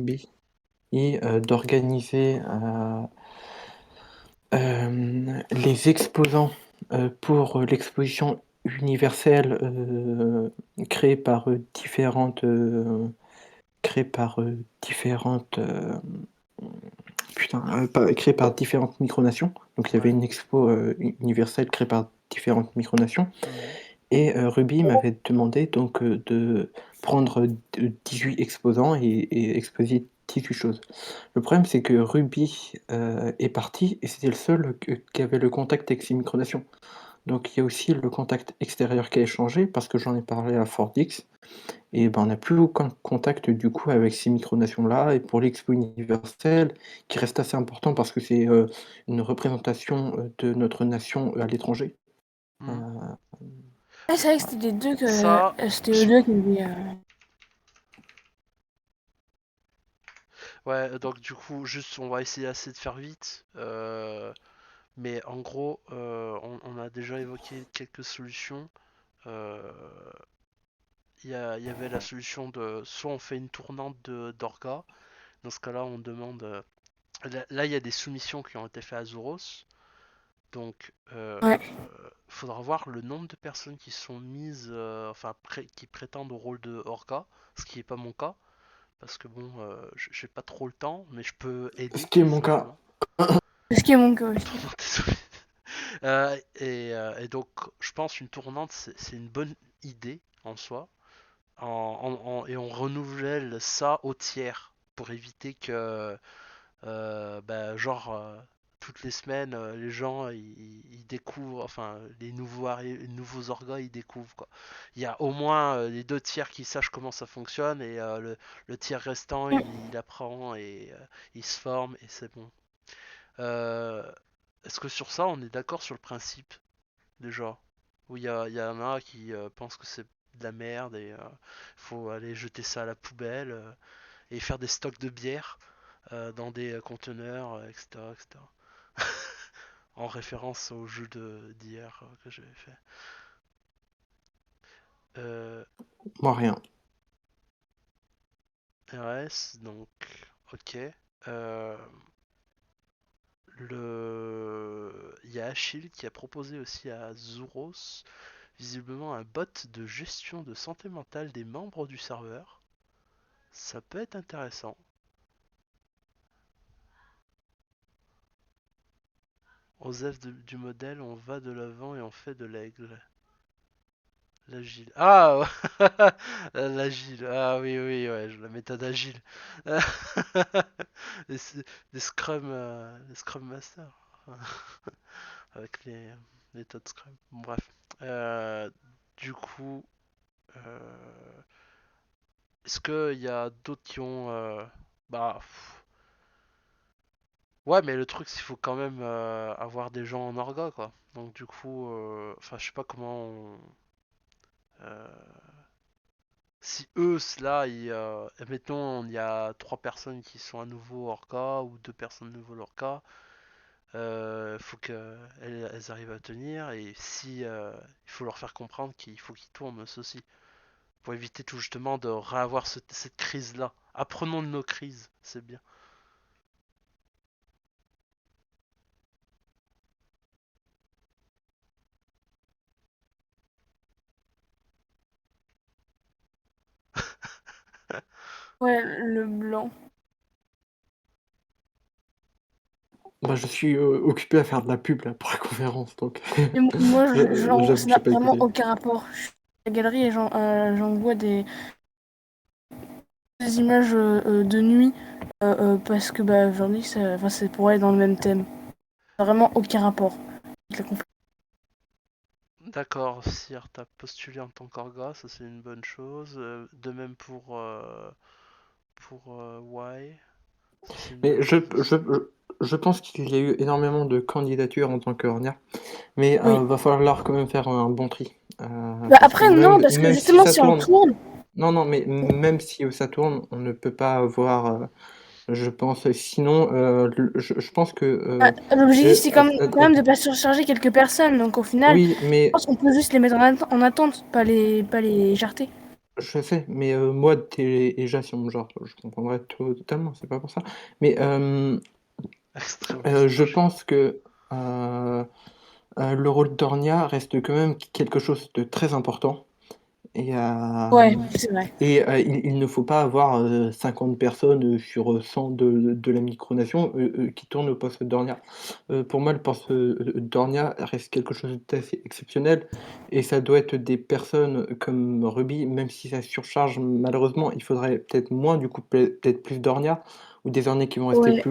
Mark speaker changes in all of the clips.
Speaker 1: Ruby et d'organiser les exposants pour l'exposition universelle créée par différentes créée par différentes micronations. Donc il y avait une expo universelle créée par différentes micronations. Et Ruby m'avait demandé donc de prendre 18 exposants et exposer 18 choses. Le problème, c'est que Ruby est parti et c'était le seul qui avait le contact avec ces micronations. Donc il y a aussi le contact extérieur qui a changé parce que j'en ai parlé à Fordix. Et ben, on n'a plus aucun contact du coup avec ces micronations-là. Et pour l'expo universelle, qui reste assez important parce que c'est une représentation de notre nation à l'étranger.
Speaker 2: Ah, c'est vrai que c'était les deux que.
Speaker 3: Ça,
Speaker 2: C'était eux deux qui avaient.
Speaker 3: ouais, donc du coup, juste, on va essayer assez de faire vite. Mais en gros, on a déjà évoqué quelques solutions. Il y avait la solution de soit on fait une tournante d'orga. Dans ce cas-là, on demande. Là, il y a des soumissions qui ont été faites à Zoros. Donc,
Speaker 2: Ouais.
Speaker 3: faudra voir le nombre de personnes qui sont mises, enfin, qui prétendent au rôle de Orca, ce qui n'est pas mon cas, parce que bon, j'ai pas trop le temps, mais je peux
Speaker 1: Ce
Speaker 3: aider,
Speaker 1: qui est mon cas.
Speaker 3: simplement.
Speaker 2: Ce qui est mon cas aussi.
Speaker 3: Désolé. Et donc, je pense une tournante, c'est une bonne idée en soi. Et on renouvelle ça au tiers pour éviter que bah, genre toutes les semaines les gens ils découvrent, enfin les nouveaux orgas ils découvrent quoi. Il y a au moins les deux tiers qui sachent comment ça fonctionne et le tiers restant il apprend et il se forme et c'est bon. Euh, Est-ce que sur ça on est d'accord sur le principe déjà? Où il y en a qui pensent que c'est de la merde et faut aller jeter ça à la poubelle et faire des stocks de bière dans des conteneurs, etc., etc. En référence au jeu d'hier que j'avais fait.
Speaker 1: Moi, rien.
Speaker 3: RS, donc, ok. Il y a Achille qui a proposé aussi à Zuros, visiblement un bot de gestion de santé mentale des membres du serveur. Ça peut être intéressant. Aux F du modèle, on va de l'avant et on fait de l'aigle. L'agile. Ah l'agile. Ah oui, oui, ouais, la méthode agile. les, les Scrum Master. Avec les méthodes Scrum. Bon, bref. Du coup, est-ce qu'il y a d'autres qui ont. Bah. Ouais, mais le truc, c'est qu'il faut quand même avoir des gens en orga, quoi. Donc, du coup, enfin, je sais pas comment on. Euh, Si eux, là, admettons, il y a 3 personnes qui sont à nouveau Orca ou 2 personnes à nouveau Orca, faut qu'elles arrivent à tenir et si il faut leur faire comprendre qu'il faut qu'ils tournent ceci pour éviter tout justement de réavoir cette crise-là. Apprenons de nos crises, c'est bien.
Speaker 2: Ouais, le blanc.
Speaker 1: Bah, je suis occupé à faire de la pub là, pour la conférence, donc
Speaker 2: Et moi, genre,
Speaker 1: j'avoue
Speaker 2: ça
Speaker 1: que j'ai
Speaker 2: n'a
Speaker 1: pas
Speaker 2: vraiment
Speaker 1: écouté.
Speaker 2: aucun rapport. Je suis à la galerie et j'envoie des images de nuit parce que bah, aujourd'hui, c'est pour aller dans le même thème. Ça n'a vraiment aucun rapport avec la conférence.
Speaker 3: D'accord, Sir, t'as postulé en tant qu'orga, ça c'est une bonne chose. De même pour Y, ça c'est une
Speaker 1: Mais
Speaker 3: bonne chose aussi.
Speaker 1: je pense qu'il y a eu énormément de candidatures en tant que Hornia, mais
Speaker 2: Oui.
Speaker 1: va falloir quand même faire un bon tri.
Speaker 2: Bah,
Speaker 1: Parce que
Speaker 2: après, non,
Speaker 1: même,
Speaker 2: parce que
Speaker 1: même si
Speaker 2: justement,
Speaker 1: ça
Speaker 2: si on
Speaker 1: tourne,
Speaker 2: tourne,
Speaker 1: non, non, mais même si ça tourne, on ne peut pas avoir, je pense, sinon, je pense que,
Speaker 2: l'objectif, c'est quand même de pas surcharger quelques personnes. Donc au final,
Speaker 1: oui,
Speaker 2: je
Speaker 1: mais
Speaker 2: pense qu'on peut juste les mettre en attente, pas les jarter.
Speaker 1: je sais, mais moi, déjà, si on me genre, je comprendrais totalement, c'est pas pour ça. Mais
Speaker 3: Extrêmement
Speaker 1: je
Speaker 3: touché.
Speaker 1: pense que le rôle d'Ornia reste quand même quelque chose de très important. Et,
Speaker 2: Ouais, c'est vrai.
Speaker 1: il ne faut pas avoir 50 personnes sur 100 de la micronation qui tournent au poste d'Ornia. Pour moi, le poste d'Ornia reste quelque chose d'assez exceptionnel et ça doit être des personnes comme Ruby, même si ça surcharge malheureusement, il faudrait peut-être moins, du coup, peut-être plus d'Ornia ou des Ornias qui vont rester
Speaker 2: Ouais.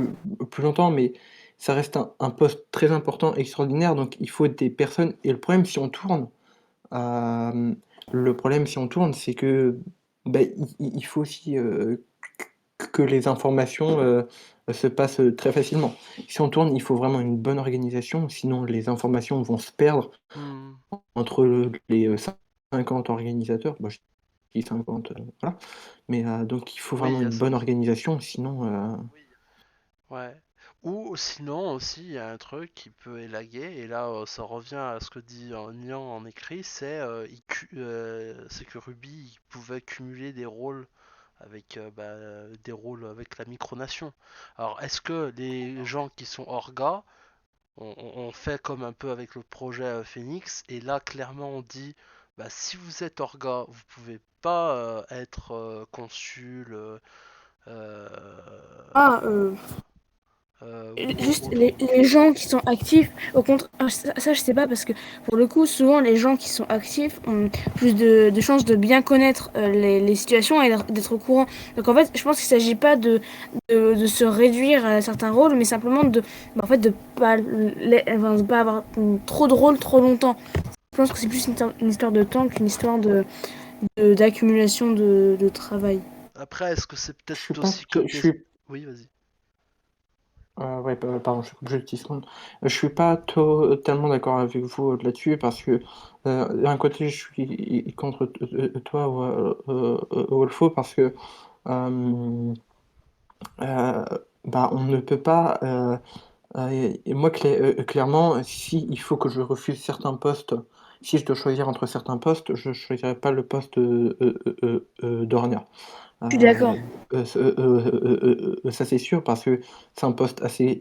Speaker 1: plus longtemps, mais ça reste un poste très important, extraordinaire, donc il faut des personnes et le problème si on tourne, Hem, le problème si on tourne, c'est que, bah, il faut aussi, que les informations, se passent, très facilement. Si on tourne, il faut vraiment une bonne organisation, sinon les informations vont se perdre
Speaker 3: Hmm.
Speaker 1: entre les, 50 organisateurs. Moi, je dis 50, voilà, mais donc il faut
Speaker 3: Oui, il
Speaker 1: vraiment
Speaker 3: y
Speaker 1: une
Speaker 3: a ça
Speaker 1: bonne
Speaker 3: aussi.
Speaker 1: organisation, sinon,
Speaker 3: Ouais. Ou sinon aussi, il y a un truc qui peut élaguer, et là ça revient à ce que dit Nian en écrit, c'est que Ruby il pouvait cumuler des rôles avec des rôles avec la micronation. Alors est-ce que les gens qui sont Orga on fait comme un peu avec le projet Phoenix, et là clairement on dit bah, si vous êtes Orga, vous pouvez pas être consul, euh,
Speaker 2: Ah,
Speaker 3: ou
Speaker 2: juste
Speaker 3: autre.
Speaker 2: les gens qui sont actifs, au contraire, ça, je sais pas parce que pour le coup, souvent les gens qui sont actifs ont plus de chances de bien connaître les situations et d'être au courant. Donc en fait, je pense qu'il s'agit pas de se réduire à certains rôles, mais simplement en fait, de pas avoir trop de rôles trop longtemps. Je pense que c'est plus une histoire de temps qu'une histoire d'accumulation de travail.
Speaker 3: Après, est-ce que c'est
Speaker 1: je suis
Speaker 3: peut-être
Speaker 1: pas
Speaker 3: aussi
Speaker 1: je
Speaker 3: comme des...
Speaker 1: suis
Speaker 3: Oui, vas-y.
Speaker 1: ouais, pardon, je coupe juste 10 secondes. Je suis pas totalement d'accord avec vous là-dessus parce que d'un côté, je suis contre toi, Wolfo, parce que euh, bah, on ne peut pas. Et moi, clairement, si il faut que je refuse certains postes, si je dois choisir entre certains postes, je choisirais pas le poste d'Ornia.
Speaker 2: Je suis d'accord.
Speaker 1: Ça c'est sûr parce que c'est un poste assez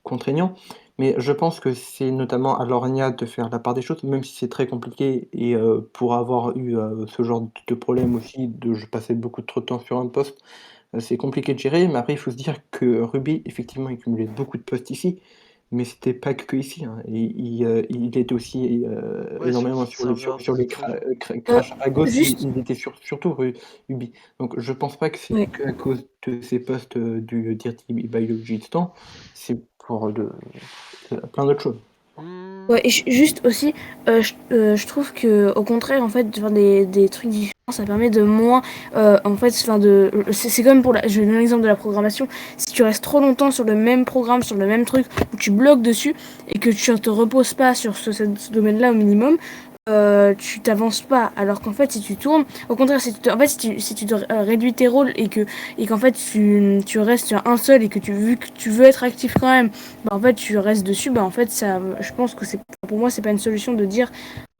Speaker 1: contraignant, mais je pense que c'est notamment à l'Ornia de faire la part des choses, même si c'est très compliqué et pour avoir eu, ce genre de problème aussi de je passais beaucoup trop de temps sur un poste, c'est compliqué de gérer, mais après il faut se dire que Ruby, effectivement, il cumulait beaucoup de postes ici, mais c'était pas que ici, hein. Il était aussi,
Speaker 3: Ouais, sur
Speaker 1: énormément
Speaker 3: d'autres serveurs,
Speaker 1: sur
Speaker 3: des
Speaker 1: les
Speaker 3: autres régions.
Speaker 1: crashs à gauche,
Speaker 2: Juste,
Speaker 1: il était surtout Ruby. Donc je pense pas que c'est
Speaker 2: ouais.
Speaker 1: qu'à cause de ces postes, du Dirty Biologistan, c'est pour plein d'autres choses.
Speaker 3: Hmm.
Speaker 2: Ouais, et juste aussi, je trouve que au contraire, en fait, de faire des trucs différents, ça permet de moins, en fait, enfin c'est comme pour je vais donner l'exemple de la programmation. Si tu restes trop longtemps sur le même programme, sur le même truc, où tu bloques dessus et que tu ne te reposes pas sur ce domaine-là au minimum, tu t'avances pas. Alors qu'en fait, si tu tournes, au contraire, en fait, si tu te réduis tes rôles et qu'en fait tu restes sur un seul et que vu que tu veux être actif quand même, bah en fait tu restes dessus, bah en fait ça, je pense que c'est pour moi c'est pas une solution de dire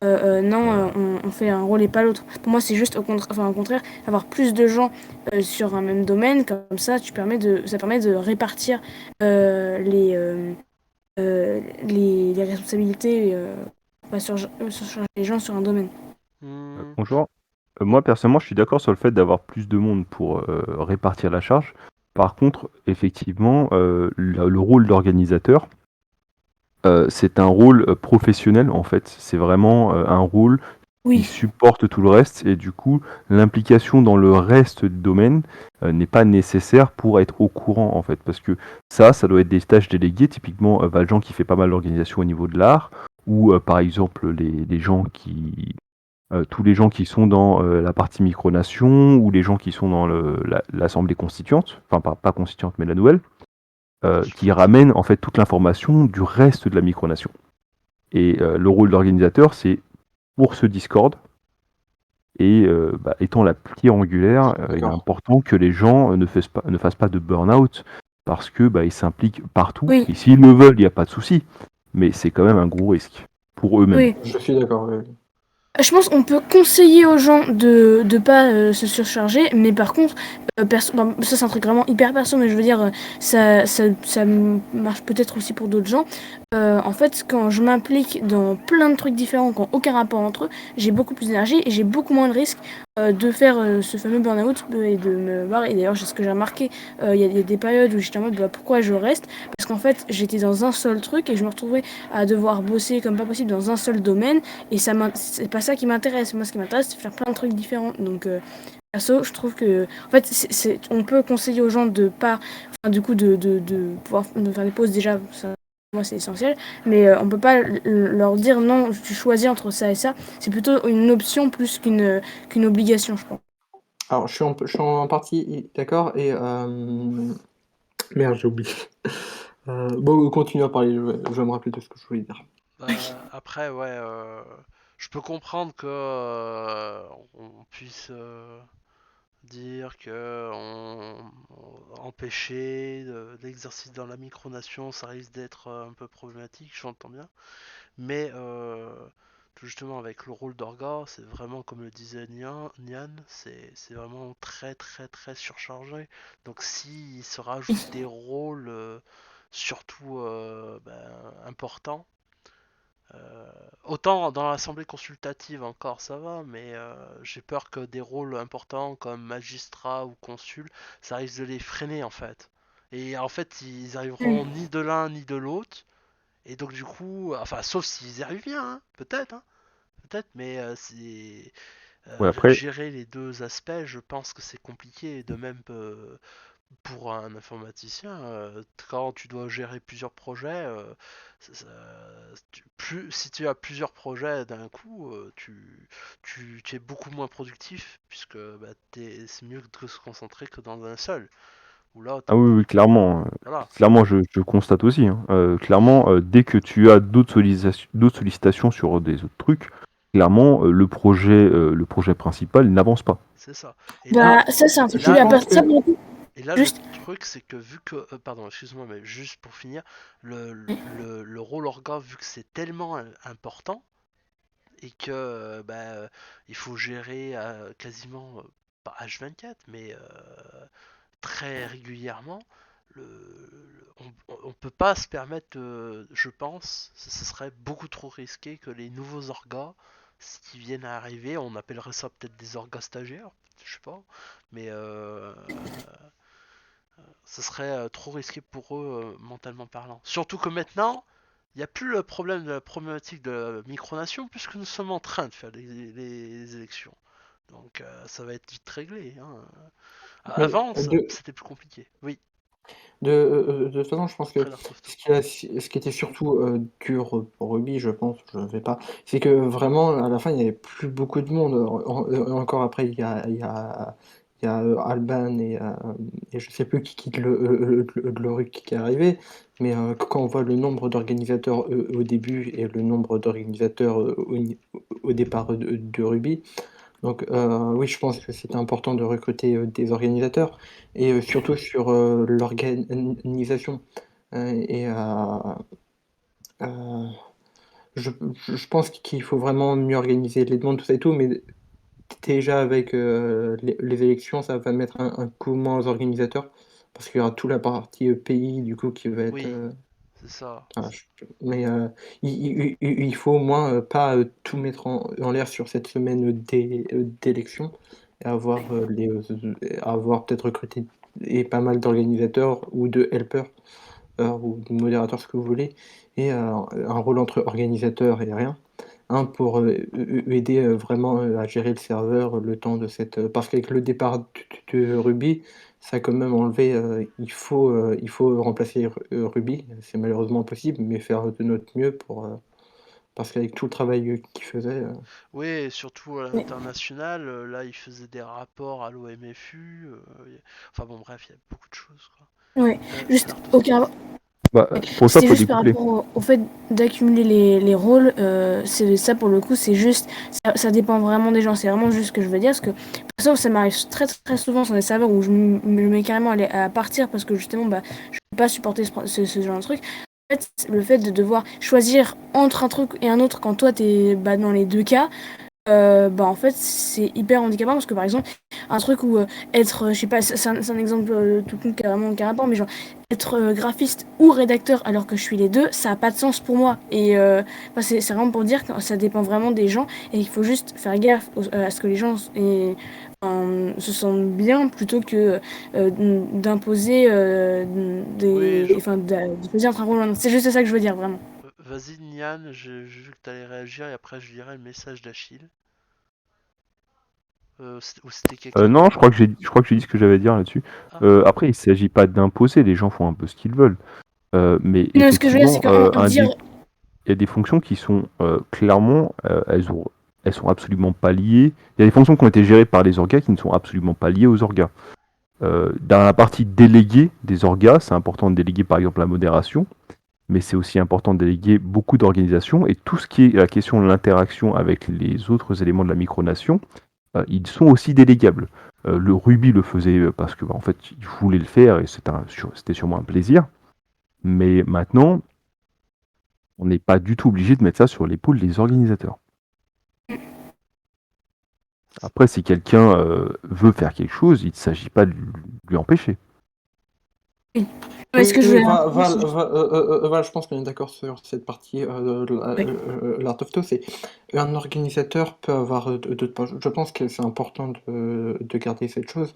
Speaker 2: non on fait un rôle et pas l'autre. Pour moi c'est juste au contraire avoir plus de gens sur un même domaine, comme ça permet de répartir les responsabilités sur les gens sur un domaine.
Speaker 3: Hmm.
Speaker 4: Bonjour. Moi, personnellement, je suis d'accord sur le fait d'avoir plus de monde pour répartir la charge. Par contre, effectivement, le rôle d'organisateur, c'est un rôle professionnel, en fait. C'est vraiment un rôle qui
Speaker 2: Oui,
Speaker 4: supporte tout le reste. Et du coup, l'implication dans le reste du domaine n'est pas nécessaire pour être au courant, en fait. Parce que ça doit être des tâches déléguées. Typiquement, Valjean qui fait pas mal d'organisation au niveau de l'art. Ou par exemple, les gens qui tous les gens qui sont dans la partie micronation ou les gens qui sont dans l'assemblée constituante, enfin pas constituante mais la nouvelle, qui ramènent en fait toute l'information du reste de la micronation. Et le rôle d'organisateur, c'est pour ce Discord. Et étant la pierre angulaire, il est
Speaker 1: D'accord.
Speaker 4: important que les gens ne fassent pas de burn-out parce que ils s'impliquent partout.
Speaker 2: oui,
Speaker 4: Et s'ils le veulent, il n'y a pas de souci. Mais c'est quand même un gros risque pour eux-mêmes.
Speaker 2: oui.
Speaker 1: Je suis d'accord, oui.
Speaker 2: Je pense qu'on peut conseiller aux gens de pas se surcharger, mais par contre, ça c'est un truc vraiment hyper perso, mais je veux dire, ça marche peut-être aussi pour d'autres gens. En fait, quand je m'implique dans plein de trucs différents qui n'ont aucun rapport entre eux, j'ai beaucoup plus d'énergie et j'ai beaucoup moins de risques de faire ce fameux burn-out et de me barrer. Et d'ailleurs, c'est ce que j'ai remarqué, il y a des périodes où j'étais en mode pourquoi je reste? Parce qu'en fait, j'étais dans un seul truc et je me retrouvais à devoir bosser comme pas possible dans un seul domaine. Et c'est pas ça qui m'intéresse. Moi, ce qui m'intéresse, c'est faire plein de trucs différents. Donc, perso, je trouve que, en fait, on peut conseiller aux gens de pas, enfin, du coup, de pouvoir de faire des pauses déjà. Ça, moi, c'est essentiel. Mais on peut pas leur dire non, tu choisis entre ça et ça. C'est plutôt une option plus qu'une obligation, je pense.
Speaker 1: Alors, je suis en partie d'accord et merde, j'ai oublié. Bon, continue à parler, je vais me rappeler de ce que je voulais dire.
Speaker 3: Après, ouais, je peux comprendre que on puisse dire que empêcher l'exercice dans la micronation, ça risque d'être un peu problématique, j'entends bien. Mais tout justement avec le rôle d'orga, c'est vraiment comme le disait Nian, c'est vraiment très très très surchargé. Donc s'il se rajoute des rôles surtout importants, autant dans l'assemblée consultative encore ça va, mais j'ai peur que des rôles importants comme magistrat ou consul, ça risque de les freiner en fait. Et en fait, ils arriveront ni de l'un ni de l'autre. Et donc du coup, enfin, sauf s'ils y arrivent bien, hein, peut-être, peut-être, mais c'est
Speaker 4: Ouais, après,
Speaker 3: gérer les deux aspects. Je pense que c'est compliqué. De même pour un informaticien, quand tu dois gérer plusieurs projets, si tu as plusieurs projets d'un coup, tu es beaucoup moins productif puisque c'est mieux de se concentrer que dans un seul. Ou là,
Speaker 4: ah oui, oui, clairement,
Speaker 3: voilà.
Speaker 4: clairement, je constate aussi, hein. Clairement, dès que tu as d'autres sollicitations sur des autres trucs, clairement, le projet principal n'avance pas.
Speaker 3: C'est ça. Et là,
Speaker 2: Bah, ça, c'est un
Speaker 3: et
Speaker 2: truc.
Speaker 1: Je
Speaker 3: là,
Speaker 1: pense que
Speaker 2: Ça, pour le coup,
Speaker 3: Et là, le
Speaker 2: juste.
Speaker 3: truc, c'est que vu que. Pardon, excuse-moi, mais juste pour finir, le rôle orga, vu que c'est tellement important, et que il faut gérer quasiment pas H24, mais très régulièrement, on peut pas se permettre, je pense, ce serait beaucoup trop risqué que les nouveaux orgas, qui viennent à arriver, on appellerait ça peut-être des orgas stagiaires, je sais pas, mais ce serait trop risqué pour eux mentalement parlant. Surtout que maintenant, il n'y a plus le problème de la problématique de la micronation puisque nous sommes en train de faire les élections. Donc ça va être vite réglé, hein.
Speaker 1: mais
Speaker 3: Avant, c'était plus compliqué. Oui,
Speaker 1: de toute façon, je pense que
Speaker 3: après l'Artofto.
Speaker 1: ce qui était surtout, dur pour Ruby, je pense, je ne sais pas, c'est que vraiment à la fin, il y avait plus beaucoup de monde. Encore après, il y a, Alban et je sais plus qui quitte le RUC qui est arrivé, mais quand on voit le nombre d'organisateurs, au début et le nombre d'organisateurs, au départ, de Ruby, donc oui, je pense que c'était important de recruter, des organisateurs et surtout sur, l'organisation, et heu, je je pense qu'il faut vraiment mieux organiser les demandes, tout ça et tout, mais déjà avec, les élections, ça va mettre un coup moins aux organisateurs parce qu'il y aura toute la partie, pays du coup qui va être,
Speaker 3: Oui, c'est ça.
Speaker 1: voilà, mais il faut au moins, pas, tout mettre en l'air sur cette semaine, d'élection et avoir, avoir peut-être recruté et pas mal d'organisateurs ou de helpers, ou de modérateurs, ce que vous voulez et un rôle entre organisateur et rien. Un pour, aider, vraiment, à gérer le serveur, le temps de cette, parce qu'avec le départ de Ruby, ça a quand même enlevé, il faut remplacer Ruby. C'est malheureusement impossible, mais faire de notre mieux pour, parce qu'avec tout le travail, qu'il faisait,
Speaker 3: Oui, et surtout à
Speaker 2: Mais,
Speaker 3: l'international, là, ils faisaient des rapports à l'OMFU. Enfin bon, bref, il y a beaucoup de choses, quoi.
Speaker 2: ouais, juste
Speaker 3: L'Artofto.
Speaker 2: aucun.
Speaker 4: Bah, pour ça,
Speaker 2: C'était
Speaker 4: faut
Speaker 2: juste par
Speaker 4: découpler.
Speaker 2: rapport au fait d'accumuler les rôles. C'est ça pour le coup, c'est juste. Ça dépend vraiment des gens. C'est vraiment juste ce que je veux dire. Parce que perso, ça m'arrive très très souvent sur des serveurs où je me mets carrément à partir parce que justement, je peux pas supporter ce genre de truc. En fait, le fait de devoir choisir entre un truc et un autre quand toi t'es dans les deux cas, en fait, c'est hyper handicapant parce que par exemple, un truc où être, je sais pas, c'est un exemple tout con carrément carrément, mais genre être graphiste ou rédacteur alors que je suis les deux, ça a pas de sens pour moi. Et c'est vraiment pour dire que ça dépend vraiment des gens et il faut juste faire gaffe à ce que les gens se sentent bien plutôt que d'imposer
Speaker 3: Oui,
Speaker 2: de choisir un rôle. C'est juste ça que je veux dire vraiment.
Speaker 3: vas-y Nian, j'ai vu que t'allais réagir et après je lirai le message d'Achille. Ou c'était quelqu'un
Speaker 4: Non,
Speaker 3: d'autre?
Speaker 4: je crois que j'ai dit ce que j'avais à dire là-dessus.
Speaker 3: Ah,
Speaker 4: Après, il s'agit pas d'imposer, les gens font un peu ce qu'ils veulent. Mais
Speaker 2: Non, ce que je veux dire, c'est
Speaker 4: effectivement,
Speaker 2: qu'en dire.
Speaker 4: il y a des fonctions qui sont clairement, elles sont absolument pas liées. Il y a des fonctions qui ont été gérées par les orgas qui ne sont absolument pas liées aux orgas. Dans la partie déléguée des orgas, c'est important de déléguer par exemple la modération, mais c'est aussi important de déléguer beaucoup d'organisations et tout ce qui est la question de l'interaction avec les autres éléments de la micronation, ils sont aussi délégables. Le Ruby le faisait parce que en fait, il voulait le faire et c'était sûrement un plaisir. Mais maintenant, on n'est pas du tout obligé de mettre ça sur l'épaule des organisateurs. Après, si quelqu'un veut faire quelque chose, il ne s'agit pas de lui empêcher.
Speaker 2: Ouais, ce que je voulais
Speaker 1: Val, je pense qu'on est d'accord sur cette partie
Speaker 2: Oui.
Speaker 1: l'Art of Toe, c'est un organisateur peut avoir je pense que c'est important de garder cette chose.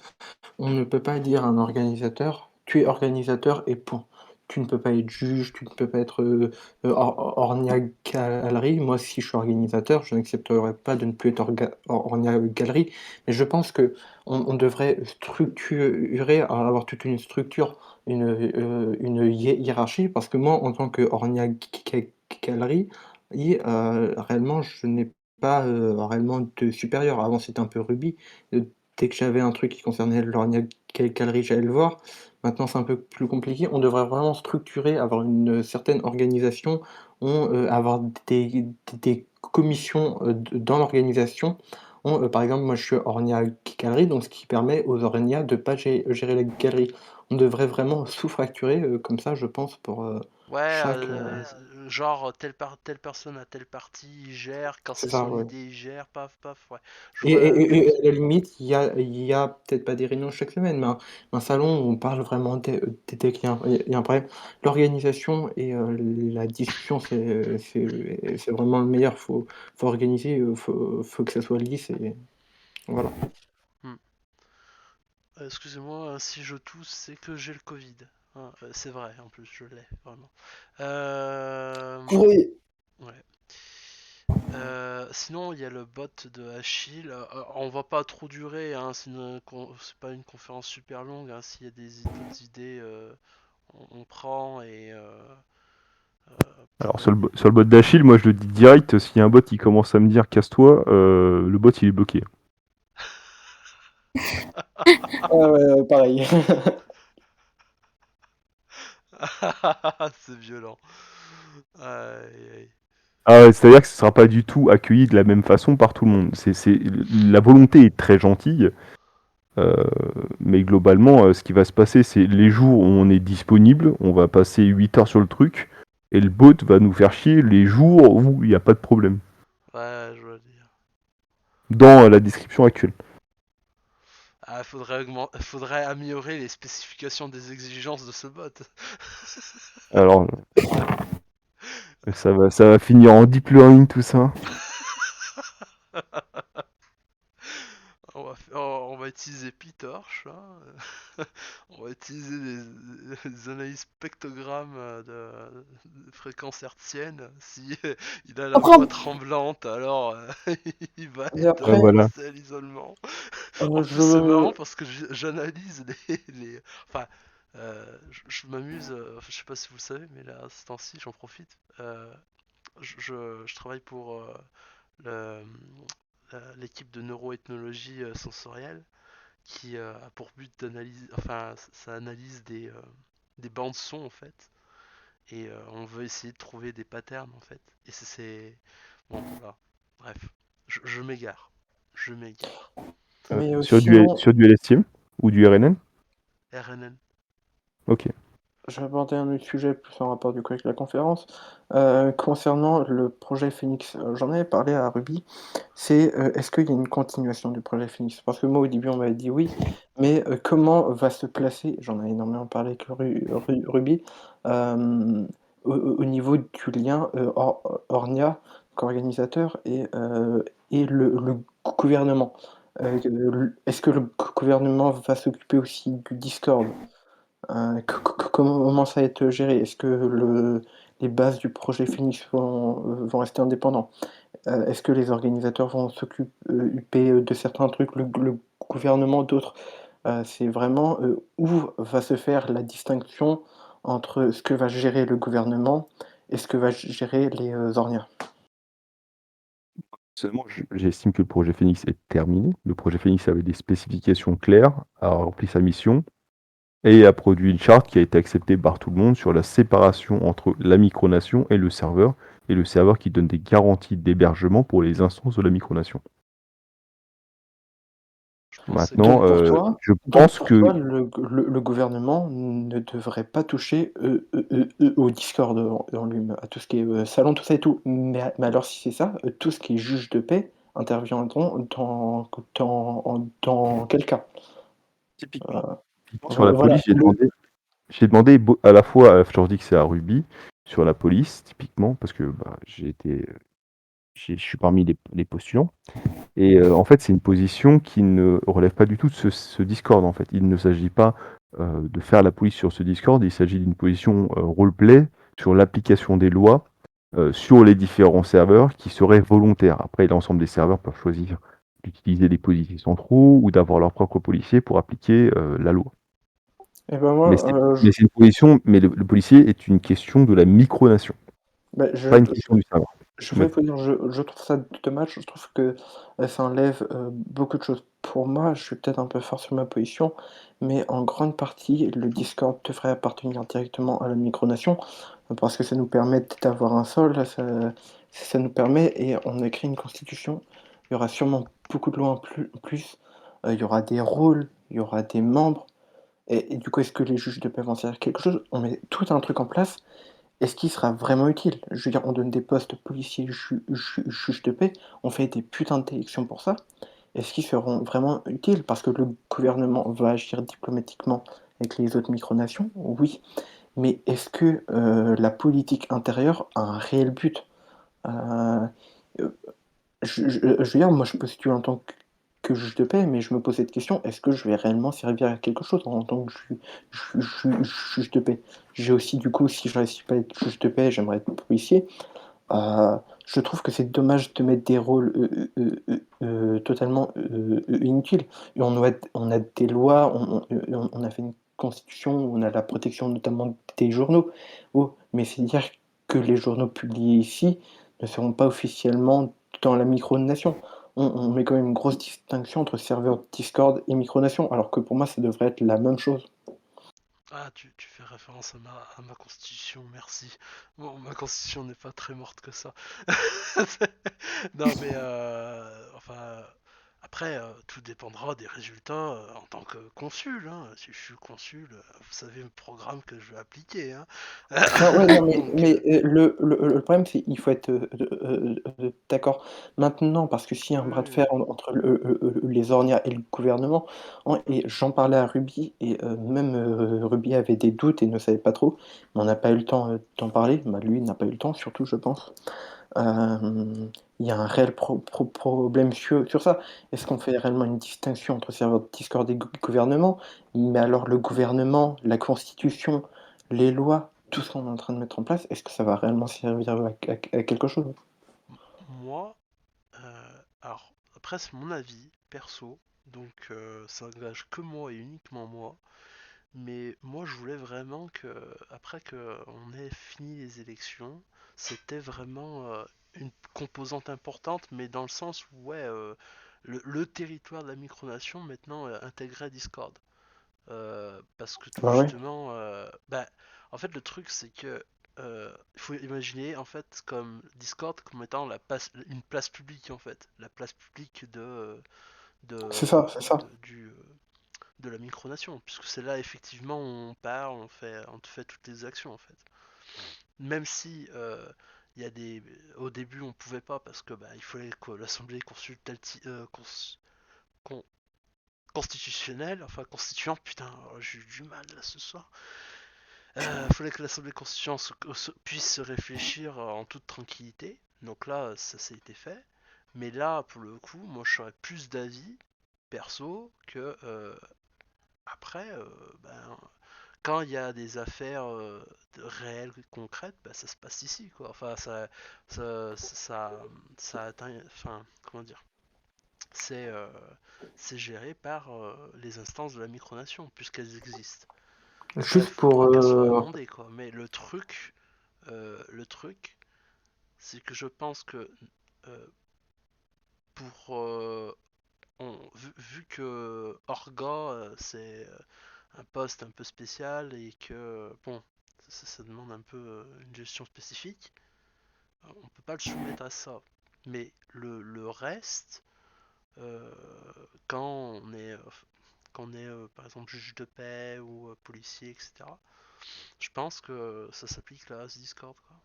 Speaker 1: On ne peut pas dire à un organisateur, tu es organisateur et point. Tu ne peux pas être juge, tu ne peux pas être ornia-galerie. Moi, si je suis organisateur, je n'accepterai pas de ne plus être ornia-galerie. Mais je pense que on devrait structurer, avoir toute une structure, une hiérarchie, parce que moi, en tant que ornia-galerie, réellement, je n'ai pas réellement de supérieur. Avant, c'était un peu Ruby. Dès que j'avais un truc qui concernait l'ornia-galerie, j'allais le voir. Maintenant, c'est un peu plus compliqué. On devrait vraiment structurer, avoir une certaine organisation, avoir des commissions dans l'organisation. Par exemple, moi je suis Ornia Galerie, donc ce qui permet aux Ornia de ne pas gérer la galerie. On devrait vraiment sous-fracturer comme ça, je pense, pour
Speaker 3: ouais,
Speaker 1: chaque.
Speaker 3: genre telle personne à telle partie, il gère, quand
Speaker 1: C'est
Speaker 3: c'est
Speaker 1: ça,
Speaker 3: son
Speaker 1: ouais.
Speaker 3: idée, il gère, paf, paf, ouais. Je
Speaker 1: Et,
Speaker 3: vois la
Speaker 1: et-
Speaker 3: même
Speaker 1: et- et
Speaker 3: chose.
Speaker 1: à la limite, il y a peut-être pas des réunions chaque semaine, mais un salon où on parle vraiment dès qu'il y a un problème. L'organisation et la discussion, c'est vraiment le meilleur. Faut organiser, faut que ça soit lisse et voilà.
Speaker 3: Hmm. Excusez-moi, si je tousse, c'est que j'ai le Covid. Hein, c'est vrai, en plus, je l'ai, vraiment.
Speaker 1: Oui.
Speaker 3: Ouais. Sinon, il y a le bot de Achille. On va pas trop durer, hein, c'est pas une conférence super longue. Hein, s'il y a d'autres idées, on prend et
Speaker 4: Alors
Speaker 3: pour.
Speaker 4: sur le bot d'Achille, moi je le dis direct, s'il y a un bot qui commence à me dire casse-toi, le bot il est bloqué.
Speaker 1: Ouais, pareil.
Speaker 3: C'est violent. Aïe, aïe.
Speaker 4: Ah ouais, c'est-à-dire que ce sera pas du tout accueilli de la même façon par tout le monde. La volonté est très gentille, euh, mais globalement, ce qui va se passer, c'est les jours où on est disponible, on va passer 8 heures sur le truc, et le bot va nous faire chier les jours où il n'y a pas de problème,
Speaker 3: Ouais, je veux dire.
Speaker 4: dans la description actuelle.
Speaker 3: Ah, faudrait améliorer les spécifications des exigences de ce bot.
Speaker 4: Alors, ça va finir en deep learning tout ça.
Speaker 3: On va utiliser PyTorch, hein. On va utiliser des analyses spectrogrammes de fréquences hertziennes. Si il a la
Speaker 2: Après,
Speaker 3: voix tremblante, alors il va
Speaker 1: Et
Speaker 3: être
Speaker 4: Ouais,
Speaker 1: après,
Speaker 4: voilà.
Speaker 3: placé à l'isolement. En plus, c'est
Speaker 1: je.
Speaker 3: marrant parce que j'analyse enfin, je m'amuse. Je sais pas si vous le savez, mais là, ce temps-ci, j'en profite. Je travaille pour le- l'équipe de neuroethnologie sensorielle qui a pour but d'analyse, enfin, ça analyse des bandes son en fait, et on veut essayer de trouver des patterns en fait. Et bon, voilà. Bref, je m'égare, je m'égare.
Speaker 1: Mais sinon,
Speaker 4: Sur du LSTM ou du RNN?
Speaker 3: RNN.
Speaker 4: Ok.
Speaker 1: je vais aborder un autre sujet plus en rapport du coup avec la conférence. Concernant le projet Phoenix, j'en avais parlé à Ruby, c'est, est-ce qu'il y a une continuation du projet Phoenix? Parce que moi au début on m'avait dit oui, mais, comment va se placer, j'en ai énormément parlé avec Ruby, hem, au niveau du lien, Ornia, qu'organisateur et le gouvernement. Est-ce que le gouvernement va s'occuper aussi du Discord? Comment ça va être géré? Est-ce que les bases du projet Phoenix vont rester indépendants? Est-ce que les organisateurs vont s'occuper de certains trucs, le gouvernement d'autres? C'est vraiment, où va se faire la distinction entre ce que va gérer le gouvernement et ce que va gérer les, orgas?
Speaker 4: Seulement, j'estime que le projet Phoenix est terminé. Le projet Phoenix avait des spécifications claires, a rempli sa mission et a produit une charte qui a été acceptée par tout le monde sur la séparation entre la micronation et le serveur qui donne des garanties d'hébergement pour les instances de la micronation.
Speaker 3: Je pensais que
Speaker 4: Maintenant,
Speaker 1: Donc pour toi
Speaker 4: je
Speaker 1: donc
Speaker 4: pense
Speaker 1: pour toi,
Speaker 4: que
Speaker 1: le gouvernement ne devrait pas toucher, au Discord en lui-même, à tout ce qui est, salon, tout ça et tout. Mais alors si c'est ça, tout ce qui est juge de paix interviendront dans quel cas?
Speaker 4: typiquement
Speaker 1: Heu,
Speaker 4: typiquement sur la
Speaker 1: voilà,
Speaker 4: police, j'ai demandé à la fois, je leur dis que c'est à Ruby, sur la police typiquement, parce que, bah, je suis parmi les postulants. Et en fait, c'est une position qui ne relève pas du tout de ce Discord, en fait. Il ne s'agit pas, de faire la police sur ce Discord, il s'agit d'une position, roleplay sur l'application des lois, sur les différents serveurs qui seraient volontaires. Après, l'ensemble des serveurs peuvent choisir d'utiliser des policiers centraux ou d'avoir leurs propres policiers pour appliquer, la loi.
Speaker 1: et ben
Speaker 4: Mais
Speaker 1: moi,
Speaker 4: c'est mais c'est une position mais le policier est une question de la micronation,
Speaker 1: bah,
Speaker 4: pas une question du serveur.
Speaker 1: je
Speaker 4: Ouais.
Speaker 1: vais vous dire, je trouve ça dommage, je trouve que, ça enlève, beaucoup de choses. Pour moi, je suis peut-être un peu fort sur ma position, mais en grande partie, le Discord devrait appartenir directement à la micronation, parce que ça nous permet d'avoir un sol, ça nous permet et on écrit une constitution. Il y aura sûrement beaucoup de lois en plus, il y aura des rôles, il y aura des membres et du coup, est-ce que les juges de paix vont servir à quelque chose? On met tout un truc en place. Est-ce qu'il sera vraiment utile? Je veux dire, on donne des postes policiers, juges de paix, on fait des putains d'élections pour ça. Est-ce qu'ils seront vraiment utiles? Parce que le gouvernement va agir diplomatiquement avec les autres micronations, oui. Mais est-ce que, la politique intérieure a un réel but? Heu, je veux dire, moi je postule en tant que juge de paix, mais je me pose cette question: «Est-ce que je vais réellement servir à quelque chose en tant que juge de paix?» J'ai aussi du coup, si je réussis pas à être juge de paix, j'aimerais être policier. Je trouve que c'est dommage de mettre des rôles, totalement, inutiles et on a des lois, on a fait une constitution où on a la protection notamment des journaux. Oh, mais c'est dire que les journaux publiés ici ne seront pas officiellement dans la micronation. On met quand même une grosse distinction entre serveur Discord et micronation, alors que pour moi ça devrait être la même chose.
Speaker 3: Ah, tu fais référence à ma constitution, merci. Bon, ma constitution n'est pas très morte que ça. Non, mais enfin, après, tout dépendra des résultats en tant que consul, hein. Si je suis consul, vous savez le programme que je vais appliquer, hein.
Speaker 1: Non, ouais, non,
Speaker 3: Donc,
Speaker 1: le problème, c'est il faut être, d'accord maintenant, parce que s'il y a un bras de
Speaker 3: oui,
Speaker 1: fer entre les Ornia et le gouvernement, et j'en parlais à Ruby et même, Ruby avait des doutes et ne savait pas trop, mais on n'a pas eu le temps, d'en parler. Bah, lui, il n'a pas eu le temps surtout, je pense. Il y a un réel problème sur ça. Est-ce qu'on fait réellement une distinction entre serveur Discord et gouvernement? Mais alors le gouvernement, la constitution, les lois, tout ce qu'on est en train de mettre en place, est-ce que ça va réellement servir à quelque chose?
Speaker 3: moi, alors, après, c'est mon avis perso, donc ça engage que moi et uniquement moi. Mais moi, je voulais vraiment que, après que on ait fini les élections, c'était vraiment une composante importante, mais dans le sens où, ouais, le territoire de la micronation maintenant intégrait Discord. Parce que tout
Speaker 1: Bah, ouais,
Speaker 3: justement, bah, en fait, le truc, c'est que il faut imaginer en fait comme Discord comme étant une place publique en fait, la place publique de,
Speaker 1: c'est ça, c'est ça.
Speaker 3: du, de la micronation, puisque c'est là effectivement où on part, on fait toutes les actions en fait. Même si il y a des, au début on pouvait pas parce que il fallait que l'Assemblée consulte con- constitutionnelle, enfin constituante, putain, j'ai eu du mal là ce soir. Fallait que l'Assemblée constituante puisse se réfléchir en toute tranquillité. Donc là, ça s'est été fait. Mais là, pour le coup, moi je serais plus d'avis, perso, que après, quand il y a des affaires réelles, concrètes, ça se passe ici, quoi. Enfin, ça atteint, enfin, comment dire, c'est euh, c'est géré par les instances de la micronation, puisqu'elles existent. Après, il
Speaker 1: Juste pour,
Speaker 3: faudra qu'elles soient amendées, quoi. Mais le truc, c'est que je pense que euh, pour vu que Orga, c'est un poste un peu spécial et que bon, ça demande un peu une gestion spécifique, on peut pas le soumettre à ça. Mais le reste, euh, quand on est par exemple juge de paix ou policier, etc., je pense que ça s'applique là à ce Discord, quoi.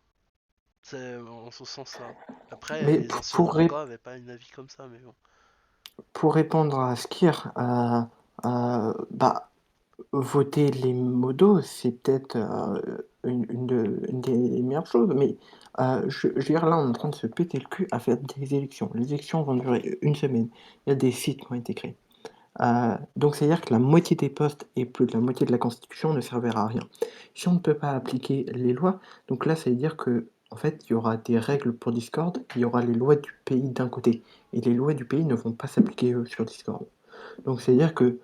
Speaker 3: C'est en ce sens-là. Après,
Speaker 1: mais
Speaker 3: les anciens
Speaker 1: pour,
Speaker 3: Orga avaient pas une avis comme ça, mais bon.
Speaker 1: pour répondre à Skir, bah, voter les modos, c'est peut-être une des meilleures choses, mais je veux dire, là, on est en train de se péter le cul à faire des élections. Les élections vont durer une semaine. Il y a des sites qui ont été créés. Donc, c'est-à-dire que la moitié des postes et plus de la moitié de la Constitution ne servira à rien. Si on ne peut pas appliquer les lois, donc là, ça veut dire que en fait, il y aura des règles pour Discord, il y aura les lois du pays d'un côté, et les lois du pays ne vont pas s'appliquer sur Discord. Donc, c'est-à-dire que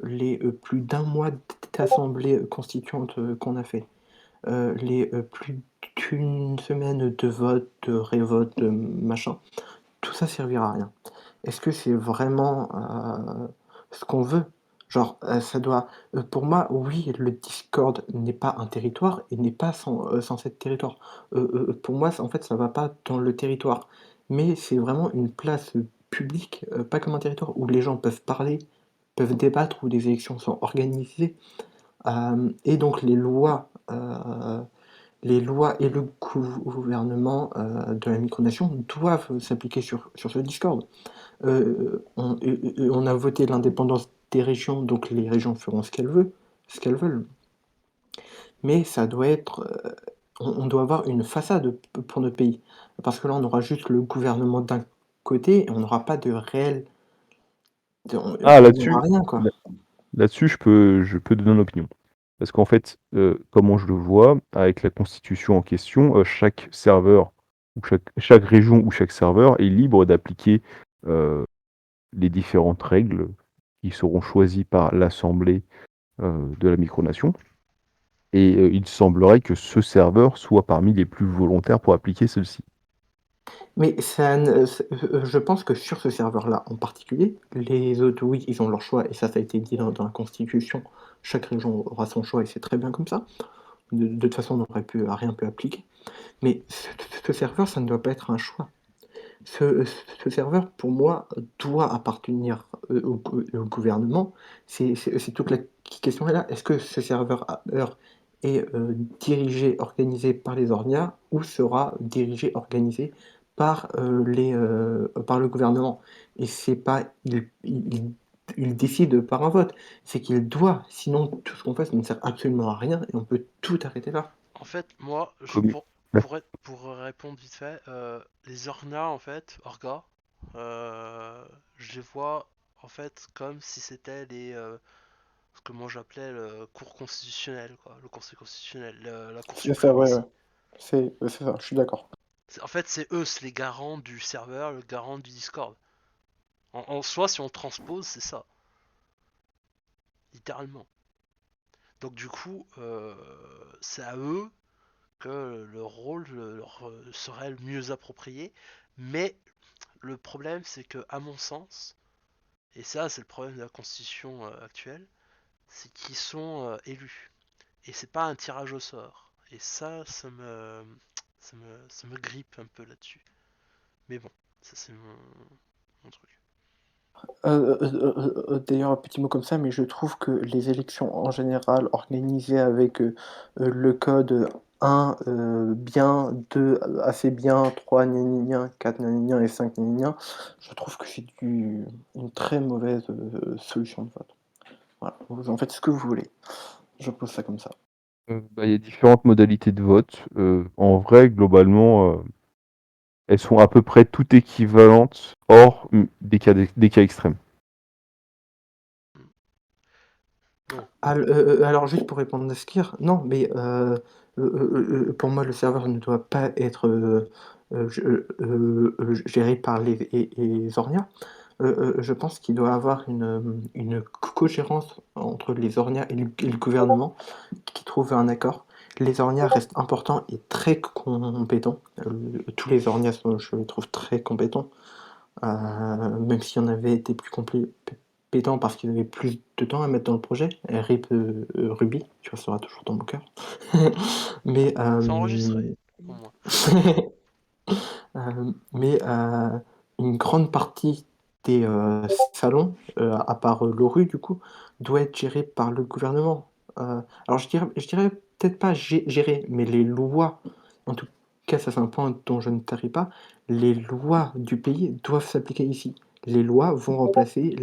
Speaker 1: les plus d'un mois d'assemblée constituante qu'on a fait, les plus d'une semaine de vote, de révote, de machin, tout ça servira à rien. Est-ce que c'est vraiment ce qu'on veut? Genre, ça doit. Pour moi, oui, le Discord n'est pas un territoire et n'est pas censé être territoire. Pour moi, en fait, ça va pas dans le territoire. Mais c'est vraiment une place publique, pas comme un territoire, où les gens peuvent parler, peuvent débattre, où des élections sont organisées. Et donc les lois et le gouvernement de la micronation doivent s'appliquer sur ce Discord. On a voté l'indépendance des régions, donc les régions feront ce qu'elles veulent. Mais ça doit être, on doit avoir une façade pour notre pays, parce que là, on aura juste le gouvernement d'un côté et on n'aura pas de réel,
Speaker 4: Ah,
Speaker 1: on n'aura
Speaker 4: là-dessus,
Speaker 1: rien, quoi.
Speaker 4: là-dessus, je peux donner une opinion. Parce qu'en fait, comment je le vois, avec la constitution en question, chaque serveur, ou chaque région ou chaque serveur est libre d'appliquer euh, les différentes règles qui seront choisies par l'Assemblée de la micronation. Et il semblerait que ce serveur soit parmi les plus volontaires pour appliquer celle-ci.
Speaker 1: Mais je pense que sur ce serveur-là en particulier, les autres, oui, ils ont leur choix, et ça a été dit dans la Constitution. Chaque région aura son choix, et c'est très bien comme ça. De toute façon, on n'aurait rien pu appliquer. Mais ce serveur, ça ne doit pas être un choix. Ce serveur, pour moi, doit appartenir au gouvernement. C'est toute la question est là. Est-ce que ce serveur est dirigé, organisé par les Ornia ou sera dirigé, organisé par le gouvernement? Et c'est pas il décide par un vote, c'est qu'il doit. Sinon, tout ce qu'on fait, ça ne sert absolument à rien et on peut tout arrêter là.
Speaker 3: En fait, moi,
Speaker 4: Commu-
Speaker 3: pour répondre vite fait, les Orna, en fait, Orga, je les vois en fait comme si c'était ce que moi j'appelais le cours constitutionnel, quoi, le conseil constitutionnel, la cour
Speaker 1: C'est ça,
Speaker 3: suprême
Speaker 1: ouais, ouais.
Speaker 3: ici.
Speaker 1: C'est ça, je suis d'accord.
Speaker 3: En fait, c'est eux, c'est les garants du serveur, le garant du Discord. En soi, si on transpose, c'est ça, littéralement. Donc du coup, c'est à eux que le rôle leur serait le mieux approprié. Mais le problème, c'est que, à mon sens, et ça, c'est le problème de la constitution actuelle, c'est qu'ils sont élus. Et c'est pas un tirage au sort. Et ça, ça me grippe un peu là-dessus. Mais bon, ça c'est mon truc.
Speaker 1: D'ailleurs, un petit mot comme ça, mais je trouve que les élections en général organisées avec, le code 1, bien, 2, assez bien, 3, gna gna gna, 4, gna gna gna et 5, gna gna gna, je trouve que c'est une très mauvaise, solution de vote. Voilà, vous en faites ce que vous voulez. Je pose ça comme ça.
Speaker 4: Bah, il y a différentes modalités de vote. En vrai, globalement, elles sont à peu près toutes équivalentes, hors des cas extrêmes.
Speaker 3: Bon,
Speaker 1: Alors juste pour répondre à Skir, non, mais pour moi, le serveur ne doit pas être, géré par les Ornias. Je pense qu'il doit avoir une cogérance entre les Ornias et le gouvernement qui trouve un accord. Les Ornias restent importants et très compétents. Tous les Ornias sont, je les trouve très compétents. Même s'il y en avait été plus compétents parce qu'ils avaient plus de temps à mettre dans le projet. RIP Ruby, tu resteras toujours dans mon cœur. Mais,
Speaker 3: c'est enregistré, au moins.
Speaker 1: mais une grande partie des salons, à part l'ORU du coup, doit être géré par le gouvernement. Alors je dirais peut-être pas gérer, mais les lois, en tout cas ça c'est un point dont je ne tarie pas, les lois du pays doivent s'appliquer ici. Les lois vont remplacer euh,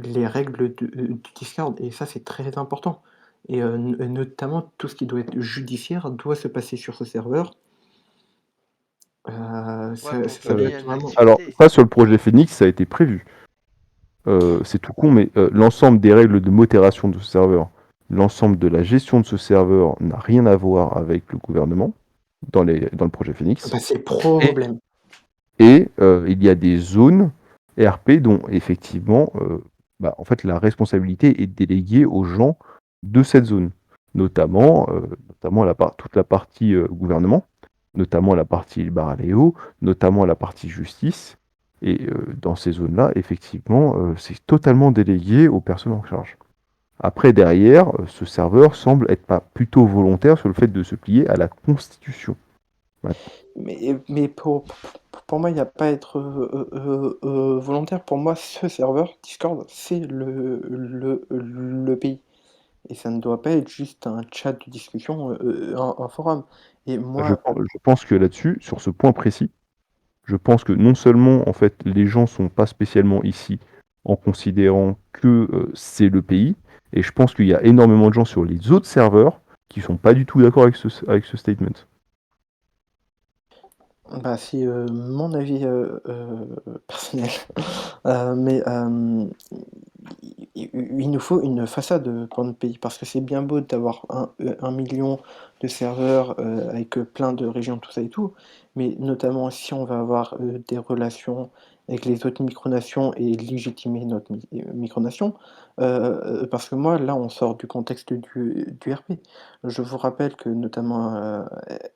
Speaker 1: les règles du Discord, et ça c'est très important. Et notamment tout ce qui doit être judiciaire doit se passer sur ce serveur.
Speaker 3: Ouais,
Speaker 1: Ça
Speaker 3: pour
Speaker 1: ça doit
Speaker 3: donner
Speaker 1: être
Speaker 3: une
Speaker 1: vraiment.
Speaker 4: Alors,
Speaker 3: activité.
Speaker 4: ça, sur le projet Phoenix, ça a été prévu. C'est tout con, mais l'ensemble des règles de modération de ce serveur, l'ensemble de la gestion de ce serveur n'a rien à voir avec le gouvernement dans le projet Phoenix.
Speaker 1: Bah, c'est le
Speaker 4: Et,
Speaker 1: problème.
Speaker 4: il y a des zones RP dont effectivement, en fait, la responsabilité est déléguée aux gens de cette zone, notamment toute la partie gouvernement, notamment la partie Baraléo, notamment la partie justice. Et dans ces zones-là, effectivement, c'est totalement délégué aux personnes en charge. Après, derrière, ce serveur semble être pas plutôt volontaire sur le fait de se plier à la Constitution.
Speaker 1: Mais pour moi, il n'y a pas à être volontaire. Pour moi, ce serveur, Discord, c'est le pays. Et ça ne doit pas être juste un chat de discussion, un forum. Et
Speaker 4: Je,
Speaker 1: moi,
Speaker 4: pen- je pense que là-dessus, sur ce point précis, je pense que non seulement en fait les gens sont pas spécialement ici en considérant que c'est le pays, et je pense qu'il y a énormément de gens sur les autres serveurs qui sont pas du tout d'accord avec ce statement.
Speaker 1: bah, c'est mon avis personnel. Mais il nous faut une façade pour notre pays, parce que c'est bien beau d'avoir 1 million de serveurs avec plein de régions, tout ça et tout, mais notamment si on va avoir des relations avec les autres micronations et légitimer notre micronation, parce que moi, là, on sort du contexte du RP. Je vous rappelle que notamment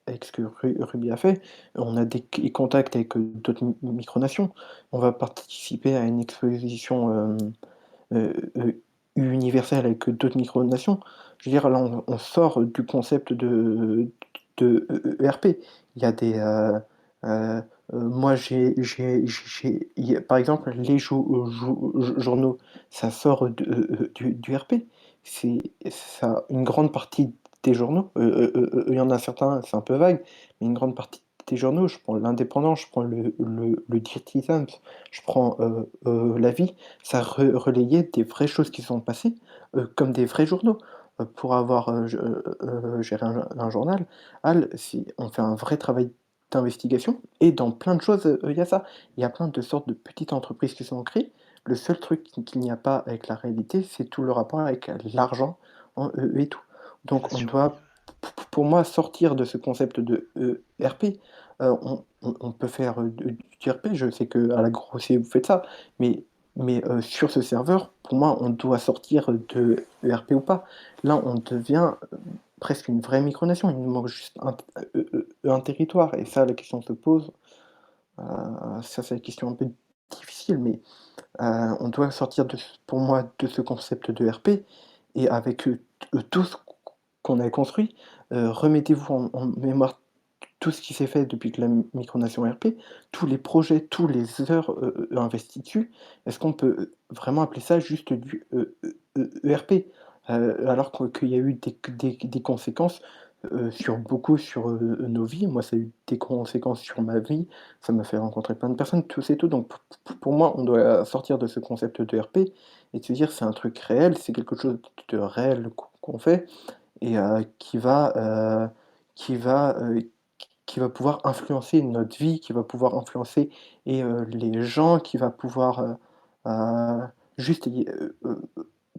Speaker 1: avec ce que Ruby a fait, on a des contacts avec d'autres micronations. On va participer à une exposition universelle avec d'autres micronations. Je veux dire, là, on sort du concept de ERP. Il y a des. Moi, par exemple, les journaux, ça sort du RP. C'est ça, une grande partie des journaux, il y en a certains, c'est un peu vague, mais une grande partie des journaux, je prends l'Indépendant, je prends le Citizen, je prends La Vie, ça relayait des vraies choses qui sont passées, comme des vrais journaux. Pour avoir géré un journal, si on fait un vrai travail d'investigation, et dans plein de choses, il y a ça. Il y a plein de sortes de petites entreprises qui sont créées. Le seul truc qu'il n'y a pas avec la réalité, c'est tout le rapport avec l'argent et tout.
Speaker 3: Et la
Speaker 1: Donc on
Speaker 3: survie.
Speaker 1: doit, pour moi, sortir de ce concept de RP. On peut faire du RP, je sais qu'à la grossier vous faites ça, mais sur ce serveur, pour moi, on doit sortir de ERP ou pas. Là, on devient presque une vraie micronation. Il nous manque juste un territoire. Et ça, la question se pose. Ça, c'est la question un peu difficile, mais on doit sortir, pour moi, de ce concept de RP. Et avec tout ce qu'on a construit, remettez-vous en mémoire tout ce qui s'est fait depuis que la micronation RP, tous les projets, tous les heures, investies dessus, est-ce qu'on peut, vraiment appeler ça juste du, ERP? Alors qu'il y a eu des conséquences, sur nos vies. Moi, ça a eu des conséquences sur ma vie, ça m'a fait rencontrer plein de personnes, tout c'est tout. Donc pour moi, on doit sortir de ce concept de RP et de se dire: «C'est un truc réel, c'est quelque chose de réel qu'on fait et qui va, qui va pouvoir influencer notre vie, qui va pouvoir influencer les gens, qui va pouvoir, juste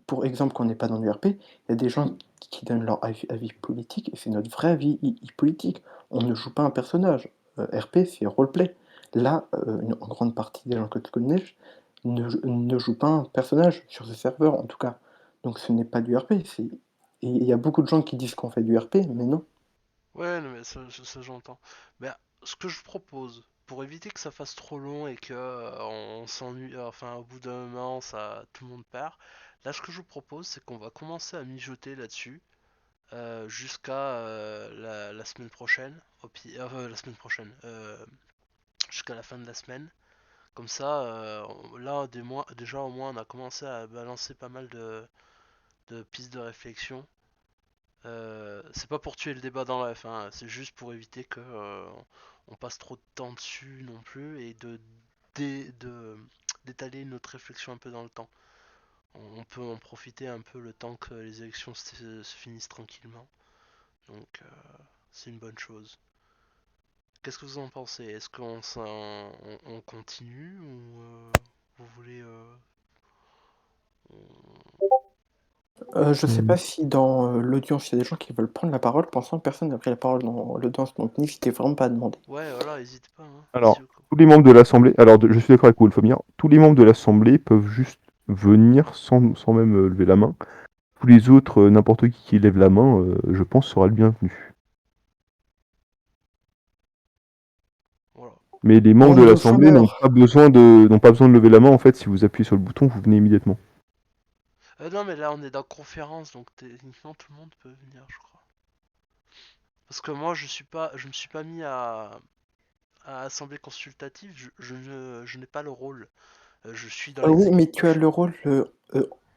Speaker 1: pour exemple, quand on n'est pas dans l'URP, il y a des gens qui donnent leur avis politique et c'est notre vraie vie politique. On ne joue pas un personnage. RP, c'est roleplay. Là, en grande partie des gens que tu connais ne jouent pas un personnage sur ce serveur, en tout cas. Donc ce n'est pas du RP. Et il y a beaucoup de gens qui disent qu'on fait du RP, mais non.
Speaker 3: Ouais, non, mais ça, j'entends. Mais ce que je propose, pour éviter que ça fasse trop long et que on s'ennuie, enfin au bout d'un moment, tout le monde perd. Là, ce que je vous propose, c'est qu'on va commencer à mijoter là-dessus jusqu'à la semaine prochaine, la semaine prochaine, jusqu'à la fin de la semaine. Comme ça, là, déjà au moins, on a commencé à balancer pas mal de pistes de réflexion. C'est pas pour tuer le débat dans la fin, c'est juste pour éviter que on passe trop de temps dessus non plus et d'étaler notre réflexion un peu dans le temps. On peut en profiter un peu le temps que les élections se finissent tranquillement. Donc c'est une bonne chose. Qu'est-ce que vous en pensez? Est-ce on continue ou vous voulez
Speaker 1: Je sais pas si dans, l'audience, il y a des gens qui veulent prendre la parole. Pour l'instant, personne n'a pris la parole dans l'audience, donc n'hésitez vraiment pas à demander.
Speaker 3: Ouais, voilà, n'hésite pas. Hein.
Speaker 4: Alors, tous les membres de l'Assemblée, je suis d'accord avec Wolfomir, tous les membres de l'Assemblée peuvent juste venir sans même lever la main. Tous les autres, n'importe qui lève la main, je pense, sera le bienvenu.
Speaker 3: Voilà.
Speaker 4: Mais les membres de l'Assemblée n'ont pas besoin de lever la main. En fait, si vous appuyez sur le bouton, vous venez immédiatement.
Speaker 3: Non, mais là on est dans conférence, donc techniquement tout le monde peut venir, je crois. Parce que moi je me suis pas mis à assemblée consultative, je n'ai pas le rôle. Je suis dans
Speaker 1: Oui, mais
Speaker 3: l'exécutif.
Speaker 1: tu as le rôle,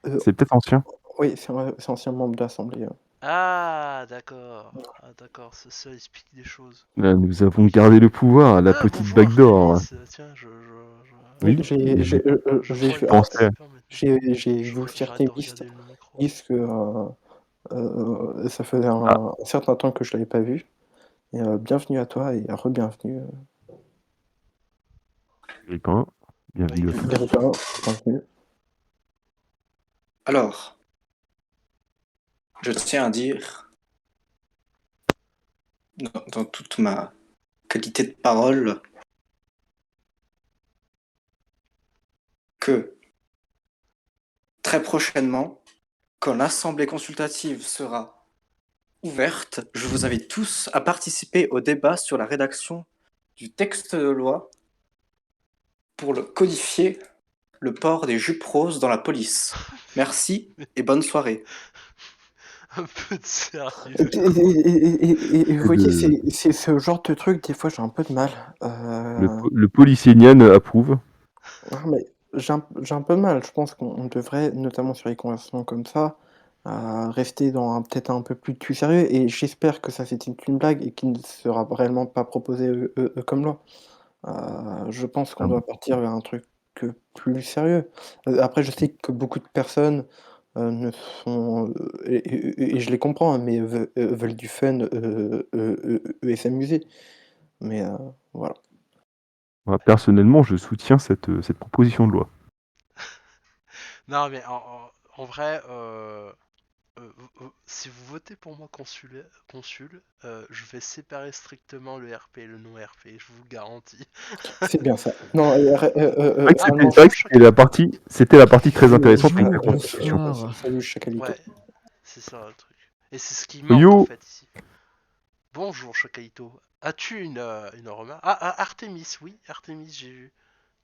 Speaker 4: C'est peut-être ancien.
Speaker 1: oui, c'est ancien membre de l'assemblée,
Speaker 3: Ah, d'accord. Ah, d'accord, ça explique des choses.
Speaker 4: Là, nous avons gardé le pouvoir, la
Speaker 3: Ah,
Speaker 4: petite
Speaker 3: bonjour
Speaker 4: backdoor.
Speaker 3: Artemis. Tiens,
Speaker 4: Oui,
Speaker 3: je
Speaker 1: j'ai
Speaker 3: crois
Speaker 1: vu
Speaker 3: que
Speaker 4: pensais.
Speaker 1: j'ai vu
Speaker 3: j'arrête de
Speaker 1: certaines listes
Speaker 3: regarder le micro.
Speaker 1: disent que, ça faisait
Speaker 4: Ah,
Speaker 1: un certain temps que je l'avais pas vu et bienvenue à toi et re-bienvenue,
Speaker 4: Gripin, bienvenue à tous.
Speaker 1: Gripin, bienvenue.
Speaker 5: Alors, je tiens à dire, dans toute ma qualité de parole, que très prochainement, quand l'Assemblée consultative sera ouverte, je vous invite tous à participer au débat sur la rédaction du texte de loi pour le codifier le port des jupes roses dans la police. Merci et bonne soirée.
Speaker 3: Un peu de sérieux.
Speaker 1: Et vous voyez, c'est ce genre de truc, des fois, j'ai un peu de mal.
Speaker 4: Le policier Nian approuve.
Speaker 1: Non, mais j'ai un peu de mal. Je pense qu'on devrait, notamment sur les conversations comme ça, rester dans peut-être un peu plus sérieux. Et j'espère que ça c'était une blague et qu'il ne sera réellement pas proposé comme loi. Je pense qu'on
Speaker 4: Ah bon.
Speaker 1: doit partir vers un truc plus sérieux. Après, je sais que beaucoup de personnes ne sont et je les comprends, hein, mais veulent du fun et s'amuser. Mais voilà.
Speaker 4: Moi, personnellement, je soutiens cette proposition de loi.
Speaker 3: Non, mais en vrai, si vous votez pour moi consul, je vais séparer strictement le RP et le non-RP, je vous le garantis.
Speaker 1: C'est bien ça. Non,
Speaker 4: C'est
Speaker 1: vraiment,
Speaker 4: vrai que c'était la partie très intéressante avec la constitution.
Speaker 6: Bonsoir.
Speaker 1: salut Chacalito.
Speaker 3: Ouais, c'est ça le truc. Et c'est ce qui manque en
Speaker 4: Yo,
Speaker 3: fait ici. Bonjour Chakaito. As-tu une remarque? Ah, Artemis, oui, Artemis, j'ai vu.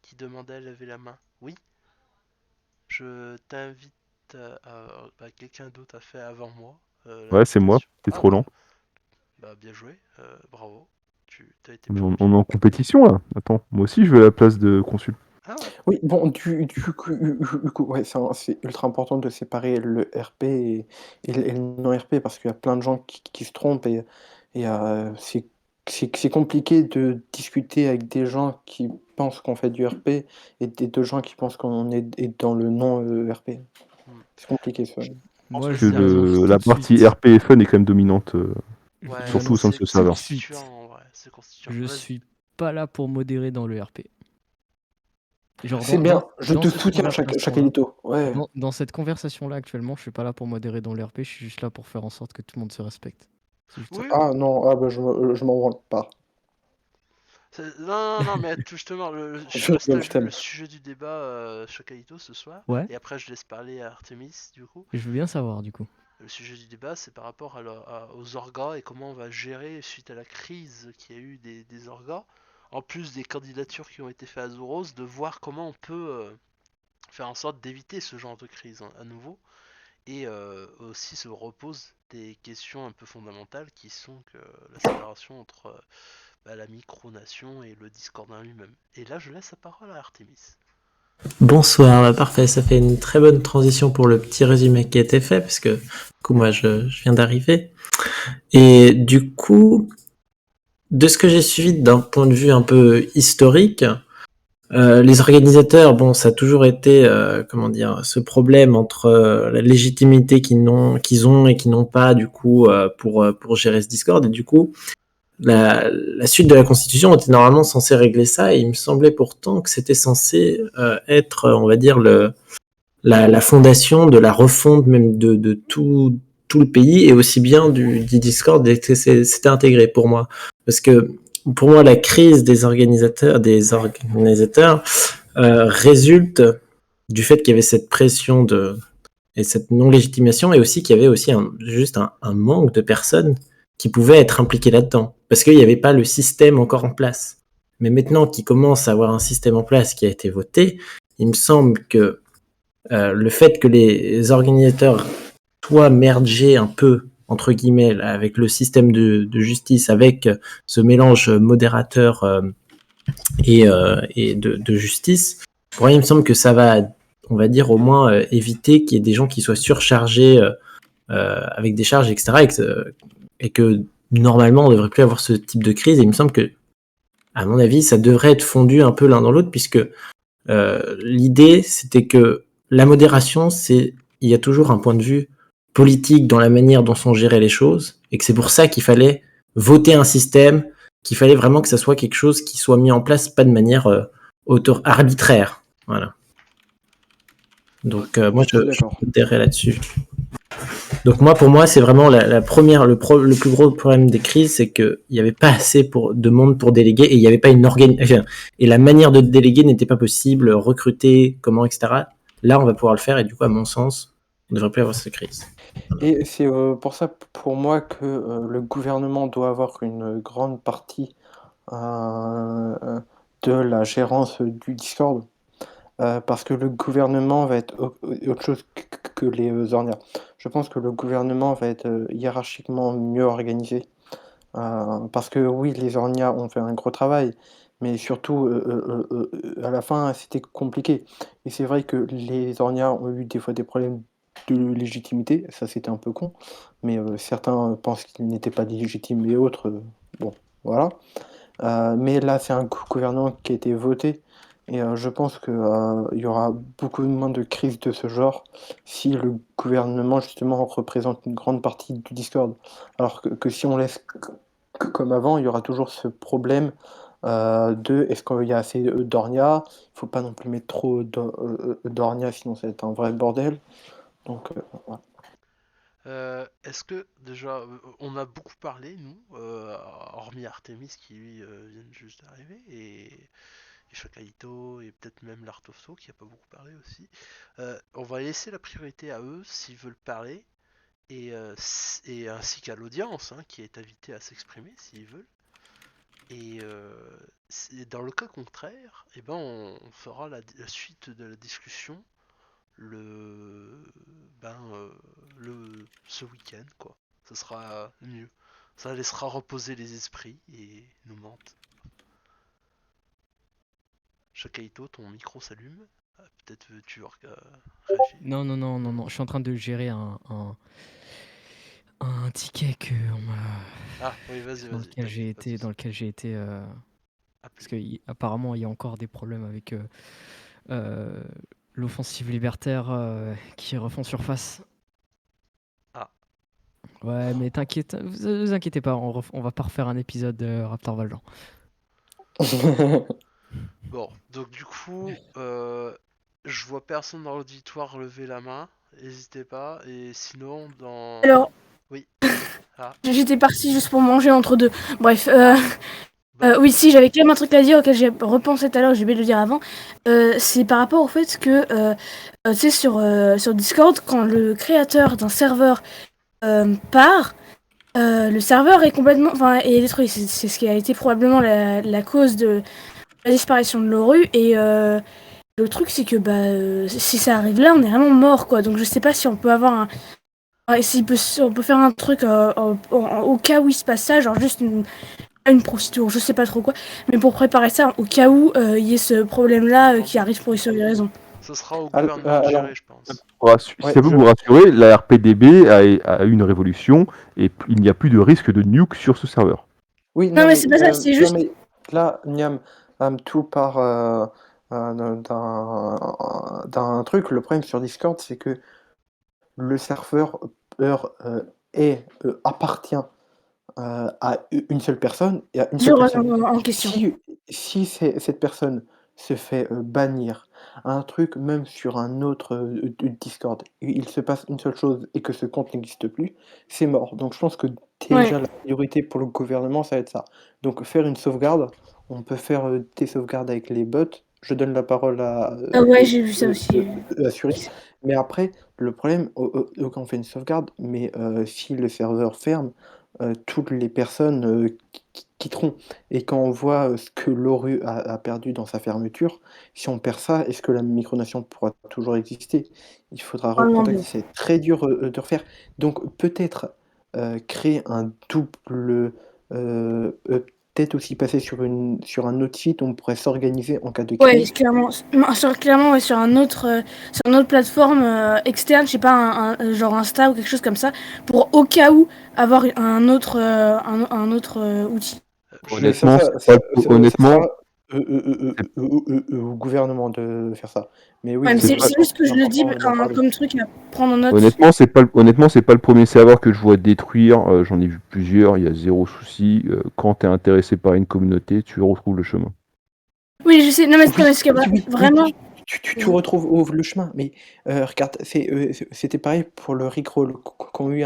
Speaker 3: Qui demandait à lever la main. Oui, je t'invite quelqu'un d'autre a fait avant moi
Speaker 4: ouais, c'est moi,
Speaker 3: l'invitation.
Speaker 4: c'est
Speaker 3: Ah
Speaker 4: trop lent.
Speaker 3: bah bien joué, bravo. t'as été
Speaker 4: On est
Speaker 3: promu.
Speaker 4: on est en compétition là. Attends, moi aussi je veux la place de consul.
Speaker 3: Ah ouais.
Speaker 1: Oui, bon, du coup, ouais, c'est ultra important de séparer le RP et le non-RP parce qu'il y a plein de gens qui se trompent et c'est compliqué de discuter avec des gens qui pensent qu'on fait du RP et des deux gens qui pensent qu'on est dans le non-RP.
Speaker 3: Hmm.
Speaker 1: C'est compliqué ça.
Speaker 3: pense
Speaker 6: Moi,
Speaker 3: que
Speaker 6: je
Speaker 4: Que
Speaker 3: c'est un-
Speaker 6: vous
Speaker 4: la
Speaker 6: tout de
Speaker 4: partie
Speaker 6: suite.
Speaker 4: RP et Fun est quand même dominante,
Speaker 6: Je vous
Speaker 3: Ouais,
Speaker 4: surtout au
Speaker 6: annonce
Speaker 4: sein de ce
Speaker 3: c'est
Speaker 6: tout de
Speaker 4: serveur.
Speaker 6: suite.
Speaker 3: constituant en vrai, c'est constituant.
Speaker 6: Je
Speaker 3: Vas-y.
Speaker 6: suis pas là pour modérer dans le RP. Genre,
Speaker 1: C'est bien, je
Speaker 6: dans
Speaker 1: te
Speaker 6: cette
Speaker 1: soutiens,
Speaker 6: conversation-là,
Speaker 1: Chakalito. Ouais.
Speaker 6: dans cette conversation-là actuellement, je suis pas là pour modérer dans le RP, je suis juste là pour faire en sorte que tout le monde se respecte. C'est juste ça.
Speaker 3: Oui,
Speaker 1: Ah non, ah bah je m'en branle pas.
Speaker 3: non, mais justement, je
Speaker 1: Je rigole, je
Speaker 3: partage le
Speaker 1: t'aime.
Speaker 3: sujet du débat Chocaito ce soir,
Speaker 6: Ouais,
Speaker 3: et après je laisse parler à Artemis du coup.
Speaker 6: et je veux bien savoir du coup.
Speaker 3: Le sujet du débat, c'est par rapport aux orgas et comment on va gérer suite à la crise qu'il y a eu des orgas, en plus des candidatures qui ont été faites à Zouros, de voir comment on peut faire en sorte d'éviter ce genre de crise à nouveau. Et aussi se repose des questions un peu fondamentales qui sont que la séparation entre la micronation et le Discord en lui-même. Et là, je laisse la parole à Artemis.
Speaker 7: Bonsoir, bah parfait, ça fait une très bonne transition pour le petit résumé qui a été fait, parce que du coup moi je viens d'arriver. Et du coup, de ce que j'ai suivi d'un point de vue un peu historique, les organisateurs, bon, ça a toujours été, comment dire, ce problème entre la légitimité qu'ils ont et qu'ils n'ont pas, du coup, pour gérer ce Discord. Et du coup, la suite de la Constitution était normalement censée régler ça, et il me semblait pourtant que c'était censé être, on va dire, la fondation de la refonte même de tout le pays et aussi bien du Discord c'était intégré pour moi. Parce que pour moi, la crise des organisateurs résulte du fait qu'il y avait cette pression et cette non-légitimation et aussi qu'il y avait aussi juste un manque de personnes qui pouvaient être impliquées là-dedans. Parce qu'il n'y avait pas le système encore en place. Mais maintenant qu'il commence à avoir un système en place qui a été voté, il me semble que le fait que les organisateurs soient mergés un peu entre guillemets avec le système de justice, avec ce mélange modérateur et de justice, pour moi, il me semble que ça va, on va dire au moins éviter qu'il y ait des gens qui soient surchargés avec des charges, etc. Et que normalement on ne devrait plus avoir ce type de crise. Et il me semble que, à mon avis, ça devrait être fondu un peu l'un dans l'autre, puisque l'idée, c'était que la modération, il y a toujours un point de vue politique dans la manière dont sont gérées les choses, et que c'est pour ça qu'il fallait voter un système, qu'il fallait vraiment que ça soit quelque chose qui soit mis en place, pas de manière arbitraire. Voilà. Donc moi, je
Speaker 1: D'accord.
Speaker 7: m'adhérais là-dessus. Donc moi, pour moi, c'est vraiment la première, le plus gros problème des crises, c'est qu'il n'y avait pas assez de monde pour déléguer et il n'y avait pas une organisation. Et la manière de déléguer n'était pas possible, recruter, comment, etc. Là, on va pouvoir le faire et du coup, à mon sens, on ne devrait plus avoir cette crise.
Speaker 1: Et c'est pour ça, pour moi, que le gouvernement doit avoir une grande partie de la gérance du Discord. Parce que le gouvernement va être autre chose que les ornias. Je pense que le gouvernement va être hiérarchiquement mieux organisé. Parce que oui, les ornias ont fait un gros travail, mais surtout, à la fin, c'était compliqué. Et c'est vrai que les ornias ont eu des fois des problèmes de légitimité, ça c'était un peu con, mais certains pensent qu'ils n'étaient pas légitimes et autres, bon, voilà. Mais là, c'est un gouvernement qui a été voté et je pense qu'il y aura beaucoup moins de crises de ce genre si le gouvernement, justement, représente une grande partie du Discord. Alors que si on laisse comme avant, il y aura toujours ce problème de est-ce qu'il y a assez d'ornia? Il faut pas non plus mettre trop d'ornia, sinon ça va être un vrai bordel. Donc, voilà.
Speaker 3: Est-ce que déjà, on a beaucoup parlé, nous, hormis Artemis qui lui vient juste d'arriver, et Shakaito, et peut-être même l'Artofto qui a pas beaucoup parlé aussi. On va laisser la priorité à eux s'ils veulent parler, et ainsi qu'à l'audience qui est invitée à s'exprimer s'ils veulent. Et dans le cas contraire, eh ben on fera la suite de la discussion le ce week-end quoi. Ce sera mieux. Ça laissera reposer les esprits et nous mentent. Shakaito, ton micro s'allume. Peut-être veux-tu réagir.
Speaker 6: Non, je suis en train de gérer un ticket que on m'a
Speaker 3: Ah oui, vas-y,
Speaker 6: dans
Speaker 3: vas-y.
Speaker 6: lequel j'ai
Speaker 3: t'inquiète, pas de
Speaker 6: été
Speaker 3: soucis.
Speaker 6: parce qu'apparemment il y a encore des problèmes avec l'offensive libertaire qui refont surface.
Speaker 3: Ah.
Speaker 6: Ouais, mais vous inquiétez pas, on va pas refaire un épisode de Raptor Valjean.
Speaker 3: Bon, donc du coup, je vois personne dans l'auditoire lever la main. N'hésitez pas. Et sinon, dans...
Speaker 2: Alors,
Speaker 3: Oui. Ah.
Speaker 2: j'étais partie juste pour manger entre deux. Bref,
Speaker 3: Bah,
Speaker 2: oui, si, j'avais quand même un truc à dire auquel j'ai repensé tout à l'heure, j'ai oublié de le dire avant. C'est par rapport au fait que, tu sais, sur Discord, quand le créateur d'un serveur part, le serveur est complètement, enfin, est détruit. C'est ce qui a été probablement la cause de la disparition de l'ORU. Et le truc, c'est que si ça arrive là, on est vraiment mort, quoi. Donc je sais pas si on peut avoir un, ouais, on peut faire un truc au cas où il se passe ça, genre juste une procédure, je sais pas trop quoi, mais pour préparer ça au cas où il y ait ce problème-là qui arrive pour X raison.
Speaker 3: ce sera au gouvernement de gérer, je pense.
Speaker 4: Si
Speaker 1: Ouais,
Speaker 4: ça peut vous rassurer, la RPDB a eu une révolution et il n'y a plus de risque de nuke sur ce serveur.
Speaker 1: Oui,
Speaker 2: Non, mais c'est pas ça, c'est juste.
Speaker 1: Non, mais là, Niam, tout part d'un truc. Le problème sur Discord, c'est que le serveur appartient à une seule personne et à une seule personne.
Speaker 2: En question.
Speaker 1: Si cette personne se fait bannir un truc, même sur un autre Discord, il se passe une seule chose et que ce compte n'existe plus, c'est mort. Donc je pense que déjà la priorité pour le gouvernement, ça va être ça. Donc faire une sauvegarde, on peut faire des sauvegardes avec les bots. Je donne la parole à
Speaker 2: Ah ouais, j'ai vu ça aussi.
Speaker 1: Suri. Mais après, le problème, quand on fait une sauvegarde, mais si le serveur ferme, toutes les personnes quitteront. Et quand on voit ce que l'ORU a perdu dans sa fermeture, si on perd ça, est-ce que la micronation pourra toujours exister? Il faudra
Speaker 2: Oh non,
Speaker 1: recontacter,
Speaker 2: mais-
Speaker 1: c'est très dur de refaire. Donc peut-être créer un double, peut-être aussi passer sur un autre site où on pourrait s'organiser en cas de
Speaker 2: Ouais,
Speaker 1: crise.
Speaker 2: clairement. Clairement, ouais, sur une autre plateforme externe, je sais pas, genre Insta ou quelque chose comme ça, pour au cas où avoir un autre outil.
Speaker 1: Mais
Speaker 4: Honnêtement,
Speaker 1: ça
Speaker 4: honnêtement,
Speaker 1: sera au gouvernement de faire ça. Mais oui,
Speaker 2: Ouais, mais
Speaker 4: c'est
Speaker 2: c'est
Speaker 4: pas-
Speaker 2: c'est juste que je le dis
Speaker 1: important d'en parler.
Speaker 2: comme truc à prendre en note.
Speaker 4: honnêtement, c'est pas le premier serveur que je vois détruire. J'en ai vu plusieurs, il y a zéro souci. Quand tu es intéressé par une communauté, tu retrouves le chemin.
Speaker 2: Oui, je sais. Non, mais
Speaker 1: Oui,
Speaker 2: parce que vraiment.
Speaker 1: tu retrouves le chemin. Mais regarde, c'était pareil pour le Rickroll, qui ont eu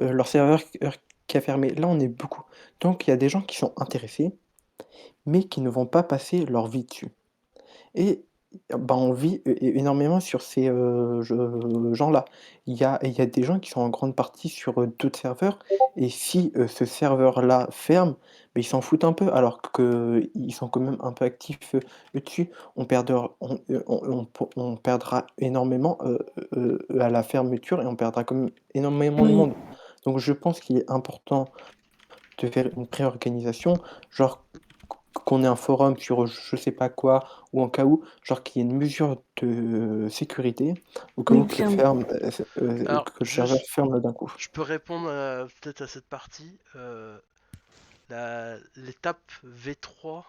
Speaker 1: leur serveur qui a fermé. Là, on est beaucoup. Donc, il y a des gens qui sont intéressés, mais qui ne vont pas passer leur vie dessus. Et on vit énormément sur ces gens-là. Il y a des gens qui sont en grande partie sur d'autres serveurs, et si ce serveur-là ferme, mais ils s'en foutent un peu, alors qu'ils sont quand même un peu actifs dessus. On perdra énormément à la fermeture, et on perdra quand même énormément de
Speaker 2: Oui.
Speaker 1: monde. Donc je pense qu'il est important de faire une préorganisation, genre qu'on ait un forum sur je sais pas quoi, ou en cas où, genre qu'il y ait une mesure de sécurité, au cas
Speaker 2: Oui,
Speaker 1: où
Speaker 2: clairement.
Speaker 3: Alors,
Speaker 1: que le serveur
Speaker 3: juste,
Speaker 1: ferme d'un coup.
Speaker 3: je peux répondre peut-être à cette partie. L'étape V3,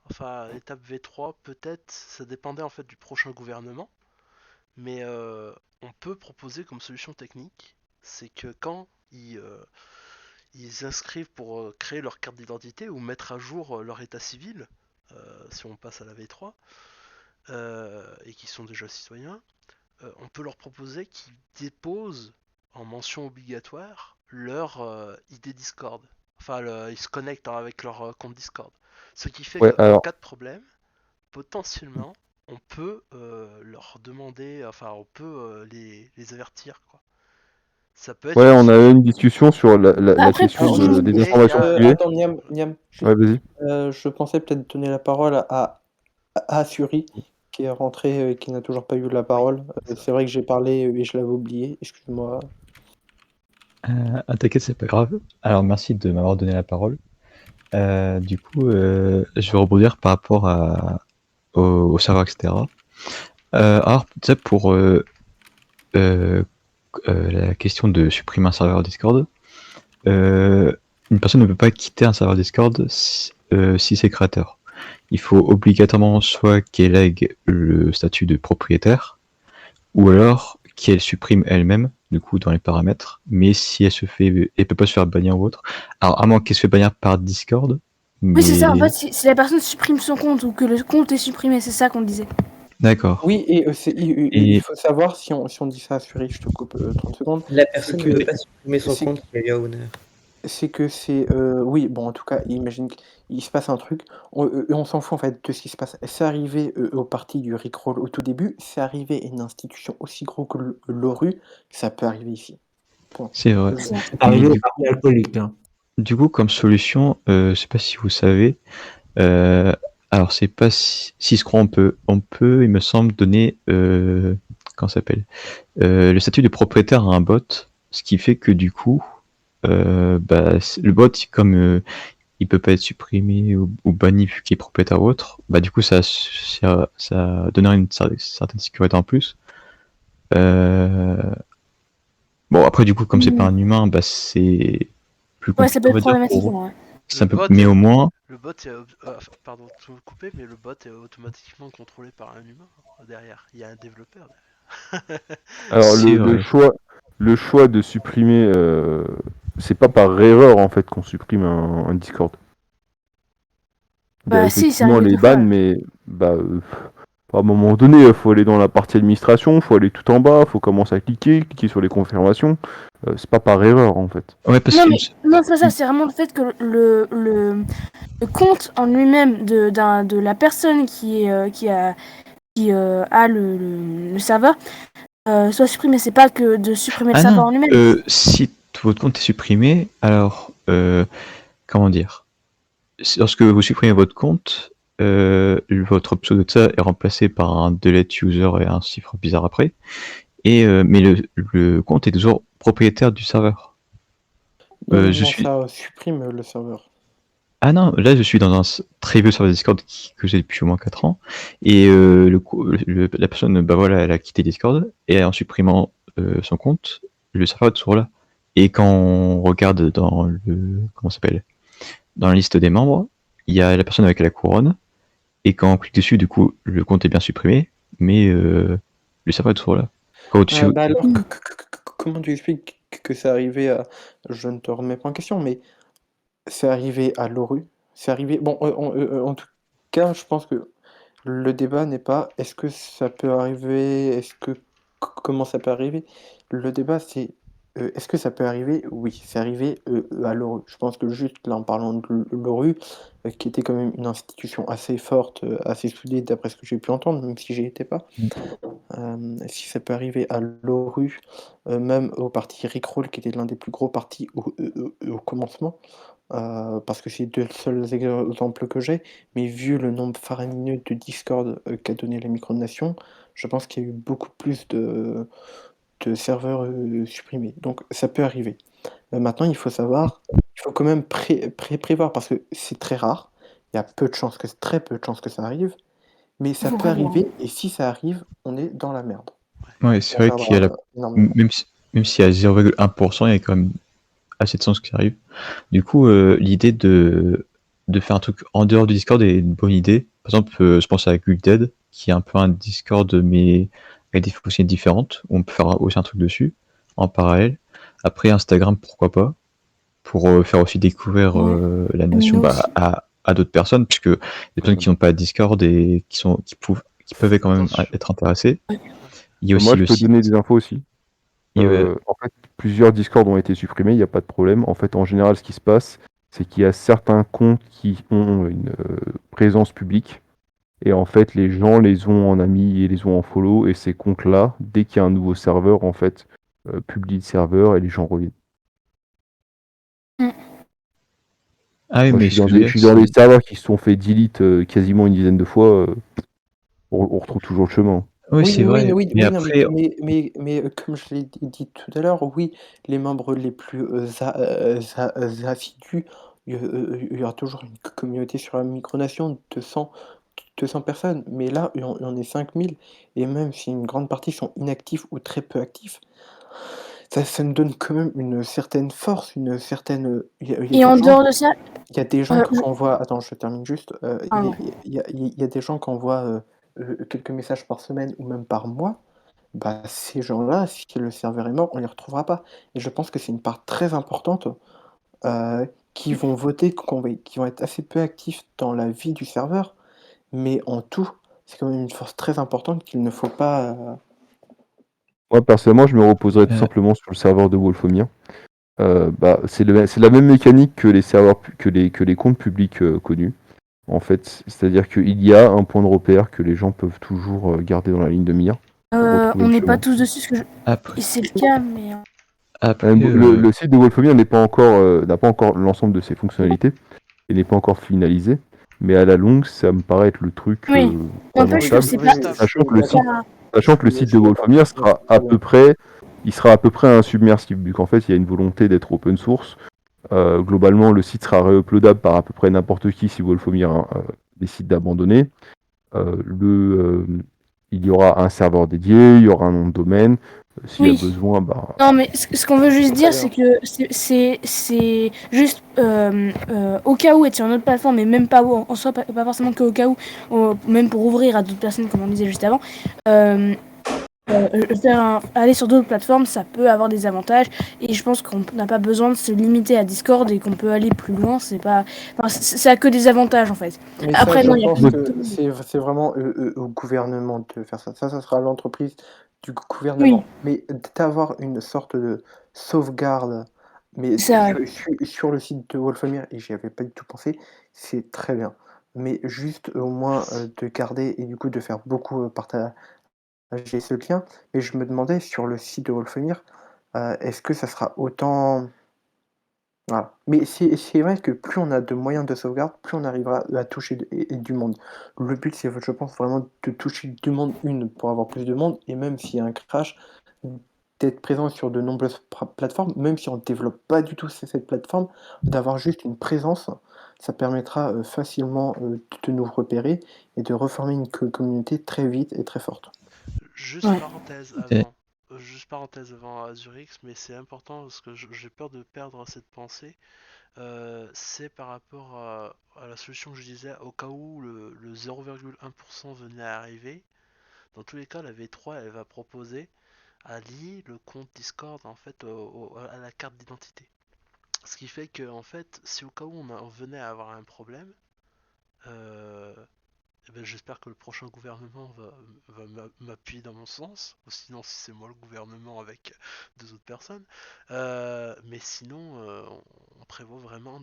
Speaker 3: enfin l'étape V3, peut-être, ça dépendait en fait du prochain gouvernement, mais on peut proposer comme solution technique, c'est que quand ils inscrivent pour créer leur carte d'identité ou mettre à jour leur état civil, si on passe à la V3, et qu'ils sont déjà citoyens, on peut leur proposer qu'ils déposent en mention obligatoire leur ID Discord. Enfin, ils se connectent avec leur compte Discord. Ce qui fait
Speaker 4: Ouais,
Speaker 3: qu'en
Speaker 4: alors,
Speaker 3: cas de problème, potentiellement, on peut leur demander, enfin, on peut les avertir, quoi. Ça peut être
Speaker 4: ouais,
Speaker 3: une
Speaker 4: on a eu une
Speaker 3: solution.
Speaker 4: discussion sur la
Speaker 2: Après,
Speaker 4: question des
Speaker 3: Mais il y
Speaker 4: informations
Speaker 3: a...
Speaker 4: privées.
Speaker 1: Attends, Niam,
Speaker 4: Ouais, vas-y.
Speaker 1: je pensais peut-être donner la parole à Suri, qui est rentré et qui n'a toujours pas eu la parole.
Speaker 3: c'est
Speaker 1: C'est vrai que j'ai parlé et je l'avais oublié, excuse-moi.
Speaker 8: T'inquiète, c'est pas grave. Alors, merci de m'avoir donné la parole. Du coup, je vais rebondir par rapport au serveur, etc. Alors, tu sais, pour la question de supprimer un serveur Discord, une personne ne peut pas quitter un serveur Discord si c'est créateur. Il faut obligatoirement soit qu'elle lègue le statut de propriétaire, ou alors qu'elle supprime elle-même, du coup, dans les paramètres. Mais si elle peut pas se faire bannir ou autre. Alors, à moins qu'elle se fait bannir par Discord.
Speaker 2: Oui, c'est ça, en
Speaker 8: Mais
Speaker 2: fait, si la personne supprime son compte ou que le compte est supprimé, c'est ça qu'on disait.
Speaker 8: d'accord.
Speaker 1: Oui, et il
Speaker 8: Et
Speaker 1: faut savoir, si on dit ça à Fury, je te coupe 30 secondes,
Speaker 9: La personne
Speaker 1: que-
Speaker 9: ne peut pas supprimer son
Speaker 1: c'est
Speaker 9: compte qui est honneur.
Speaker 1: c'est que c'est... oui, bon, en tout cas, imagine qu'il se passe un truc, on s'en fout en fait de ce qui se passe. C'est arrivé au parti du Rickroll au tout début, c'est arrivé à une institution aussi gros que l'ORU, ça peut arriver ici. Point.
Speaker 8: c'est vrai.
Speaker 2: C'est ça.
Speaker 7: C'est arrivé
Speaker 8: Mais
Speaker 7: au
Speaker 8: du
Speaker 7: parti alcoolique, là.
Speaker 8: Du coup, comme solution, je sais pas si vous savez, alors c'est pas si je crois on peut, il me semble, donner comment ça s'appelle le statut de propriétaire à un bot, ce qui fait que du coup, le bot, comme il peut pas être supprimé ou banni vu qu'il est propriétaire ou autre, bah du coup ça donnerait une certaine sécurité en plus. Bon après du coup comme c'est pas un humain, bah c'est plus
Speaker 2: Ouais, ça
Speaker 8: compliqué
Speaker 2: peut
Speaker 8: on
Speaker 2: être
Speaker 8: va dire
Speaker 2: problématique,
Speaker 8: pour
Speaker 2: ouais.
Speaker 8: c'est un peu,
Speaker 3: bot
Speaker 8: mais
Speaker 3: est-
Speaker 8: au moins
Speaker 3: Le bot est, pardon de vous couper, mais le bot est automatiquement contrôlé par un humain derrière. Il y a un développeur derrière.
Speaker 4: Alors
Speaker 8: c'est
Speaker 4: le
Speaker 8: vrai.
Speaker 4: choix de supprimer, c'est pas par erreur en fait qu'on supprime un Discord. Il y a
Speaker 2: Bah si, c'est
Speaker 4: effectivement
Speaker 2: arrivé
Speaker 4: les
Speaker 2: deux fois.
Speaker 4: bans, mais à un moment donné, il faut aller dans la partie administration, faut aller tout en bas, faut commencer à cliquer sur les confirmations. C'est pas par erreur en fait.
Speaker 8: Ouais parce
Speaker 2: Non,
Speaker 8: que
Speaker 2: mais non, c'est pas ça, c'est vraiment le fait que le compte en lui-même de la personne qui a le serveur soit supprimé. C'est pas que de supprimer le
Speaker 8: ah
Speaker 2: serveur
Speaker 8: non,
Speaker 2: en lui-même.
Speaker 8: si votre compte est supprimé, alors comment dire, lorsque vous supprimez votre compte, votre pseudo de ça est remplacé par un delete user et un chiffre bizarre après. Mais le compte est toujours propriétaire du serveur.
Speaker 1: Non,
Speaker 8: Je
Speaker 1: non,
Speaker 8: suis
Speaker 1: ça supprime le serveur.
Speaker 8: Ah non, là je suis dans un très vieux serveur Discord que j'ai depuis au moins 4 ans. Et la personne, bah voilà, elle a quitté Discord et en supprimant son compte, le serveur est toujours là. Et quand on regarde dans comment ça s'appelle, dans la liste des membres, il y a la personne avec la couronne. Et quand on clique dessus, du coup, le compte est bien supprimé, mais le serveur est toujours là.
Speaker 1: Bah alors, comment tu expliques que c'est arrivé à... Je ne te remets pas en question, mais c'est arrivé à l'ORU, c'est arrivé... Bon, en tout cas, je pense que le débat n'est pas est-ce que ça peut arriver, comment ça peut arriver. Le débat, c'est est-ce que ça peut arriver? Oui, c'est arrivé à l'ORU. Je pense que juste là, en parlant de l'ORU, qui était quand même une institution assez forte, assez soudée, d'après ce que j'ai pu entendre, même si j'y étais pas. Si ça peut arriver à l'ORU, même au parti Rickroll, qui était l'un des plus gros partis au commencement, parce que c'est les 2 seuls exemples que j'ai, mais vu le nombre faramineux de Discord, qu'a donné la Micronation, je pense qu'il y a eu beaucoup plus de serveurs, supprimés. Donc ça peut arriver. Maintenant, il faut savoir, il faut quand même prévoir parce que c'est très rare. Il y a très peu de chances que ça arrive, mais ça
Speaker 2: Faut
Speaker 1: peut
Speaker 2: prévoir.
Speaker 1: arriver et si ça arrive, on est dans la merde.
Speaker 8: Ouais, c'est
Speaker 1: On
Speaker 8: vrai qu'il y a
Speaker 1: perdra énormément.
Speaker 8: même s'il y a 0,1%, il y a quand même assez de chances que ça arrive. Du coup, l'idée de faire un truc en dehors du Discord est une bonne idée. Par exemple, je pense à Gulted, qui est un peu un Discord, mais avec des fonctionnalités différentes. On peut faire aussi un truc dessus, en parallèle. Après, Instagram, pourquoi pas, pour faire aussi découvrir la nation
Speaker 2: Nous aussi.
Speaker 8: à d'autres personnes, puisque des personnes qui n'ont pas Discord et qui peuvent quand même
Speaker 3: Attention.
Speaker 8: être intéressées. Il y a aussi
Speaker 4: Moi, je
Speaker 8: le
Speaker 4: peux
Speaker 8: site.
Speaker 4: donner des infos aussi. En fait, plusieurs Discord ont été supprimés, il n'y a pas de problème. En fait, en général, ce qui se passe, c'est qu'il y a certains comptes qui ont une présence publique. Et en fait, les gens les ont en amis et les ont en follow. Et ces comptes-là, dès qu'il y a un nouveau serveur, en fait, publient le serveur et les gens reviennent.
Speaker 8: Ah oui,
Speaker 4: Moi,
Speaker 8: mais
Speaker 4: je
Speaker 8: ce que je veux
Speaker 4: je
Speaker 8: dire,
Speaker 4: suis dans les
Speaker 8: c'est...
Speaker 4: serveurs qui se sont fait delete quasiment une dizaine de fois. On retrouve toujours le chemin.
Speaker 8: Oui, c'est vrai,
Speaker 1: oui,
Speaker 8: mais
Speaker 1: oui, non,
Speaker 8: après,
Speaker 1: comme je l'ai dit tout à l'heure, oui, les membres les plus, assidus, il y aura toujours une communauté sur la micronation de 200 personnes, mais là, il y en est 5000 et même si une grande partie sont inactifs ou très peu actifs, ça nous donne quand même une certaine force, une certaine, il y a
Speaker 2: Et
Speaker 1: des
Speaker 2: en
Speaker 1: gens
Speaker 2: dehors de ça,
Speaker 1: il y a des gens
Speaker 2: je
Speaker 1: qu'envoient attends, je termine juste,
Speaker 2: pardon.
Speaker 1: il y a des gens qui envoient, quelques messages par semaine ou même par mois. Bah, ces gens-là, si le serveur est mort, on les retrouvera pas et je pense que c'est une part très importante, qui vont voter, qui vont être assez peu actifs dans la vie du serveur, mais en tout, c'est quand même une force très importante qu'il ne faut pas,
Speaker 4: Moi, personnellement, je me reposerais tout
Speaker 8: euh,
Speaker 4: simplement sur le serveur de Wolfomir. Bah, c'est la même mécanique que les serveurs que les comptes publics connus. En fait, c'est-à-dire qu'il y a un point de repère que les gens peuvent toujours garder dans la ligne de mire pour retrouver
Speaker 2: On
Speaker 4: le
Speaker 2: n'est pas
Speaker 4: chemin.
Speaker 2: tous dessus,
Speaker 8: après,
Speaker 2: c'est le cas, mais
Speaker 8: après,
Speaker 4: Le site de Wolfomir n'a pas encore l'ensemble de ses fonctionnalités et n'est pas encore finalisé, mais à la longue, ça me paraît être le truc
Speaker 2: oui. En
Speaker 4: vraiment
Speaker 2: plus,
Speaker 3: Oui,
Speaker 2: je
Speaker 4: stable.
Speaker 2: sais
Speaker 3: oui,
Speaker 2: pas.
Speaker 3: stable.
Speaker 4: Sachant que le
Speaker 2: C'est
Speaker 4: site,
Speaker 2: pas-
Speaker 4: sachant que le site de Wolfomir sera à peu près, il sera à peu près insubmersible, vu qu'en fait, il y a une volonté d'être open source. Globalement, le site sera réuploadable par à peu près n'importe qui si Wolfomir décide d'abandonner. Il y aura un serveur dédié, il y aura un nom de domaine. S'il y a
Speaker 2: Oui.
Speaker 4: besoin, bah,
Speaker 2: Non, mais ce qu'on veut juste
Speaker 1: très
Speaker 2: dire, c'est
Speaker 1: bien.
Speaker 2: que c'est juste au cas où être sur une autre plateforme, et même pas en soi, pas forcément que au cas où, même pour ouvrir à d'autres personnes, comme on disait juste avant. Euh, Aller sur d'autres plateformes, ça peut avoir des avantages, et je pense qu'on n'a pas besoin de se limiter à Discord et qu'on peut aller plus loin. C'est pas, enfin, ça a que des avantages en fait.
Speaker 1: Mais ça,
Speaker 2: Après,
Speaker 1: je
Speaker 2: non, il y a
Speaker 1: pense
Speaker 2: plus
Speaker 1: que
Speaker 2: de...
Speaker 1: c'est vraiment, au gouvernement de faire ça. Ça sera l'entreprise du
Speaker 2: Oui,
Speaker 1: gouvernement. Mais d'avoir une sorte de sauvegarde, mais
Speaker 2: ça.
Speaker 1: sur le site de Wolfomir, et j'y avais pas du tout pensé, c'est très bien. Mais juste au moins, de garder et du coup de faire beaucoup, partager ce lien. Mais je me demandais sur le site de Wolfomir, est-ce que ça sera autant voilà, mais c'est vrai que plus on a de moyens de sauvegarde, plus on arrivera à toucher et du monde. Le but, c'est, je pense, vraiment de toucher du monde, pour avoir plus de monde et même s'il y a un crash, d'être présent sur de nombreuses plateformes, même si on ne développe pas du tout cette plateforme, d'avoir juste une présence, ça permettra, facilement, de nous repérer et de reformer une communauté très vite et très forte.
Speaker 3: Juste
Speaker 2: Ouais.
Speaker 3: parenthèse
Speaker 8: et-
Speaker 3: avant. Juste parenthèse avant Azurix, mais c'est important parce que j'ai peur de perdre cette pensée. C'est par rapport à la solution que je disais, au cas où le 0,1% venait à arriver. Dans tous les cas, la V3 elle va proposer à lier le compte Discord en fait à la carte d'identité. Ce qui fait que en fait, si au cas où on venait à avoir un problème, euh, eh ben, j'espère que le prochain gouvernement va m'appuyer dans mon sens, ou sinon si c'est moi le gouvernement avec deux autres personnes. Mais sinon, on prévoit vraiment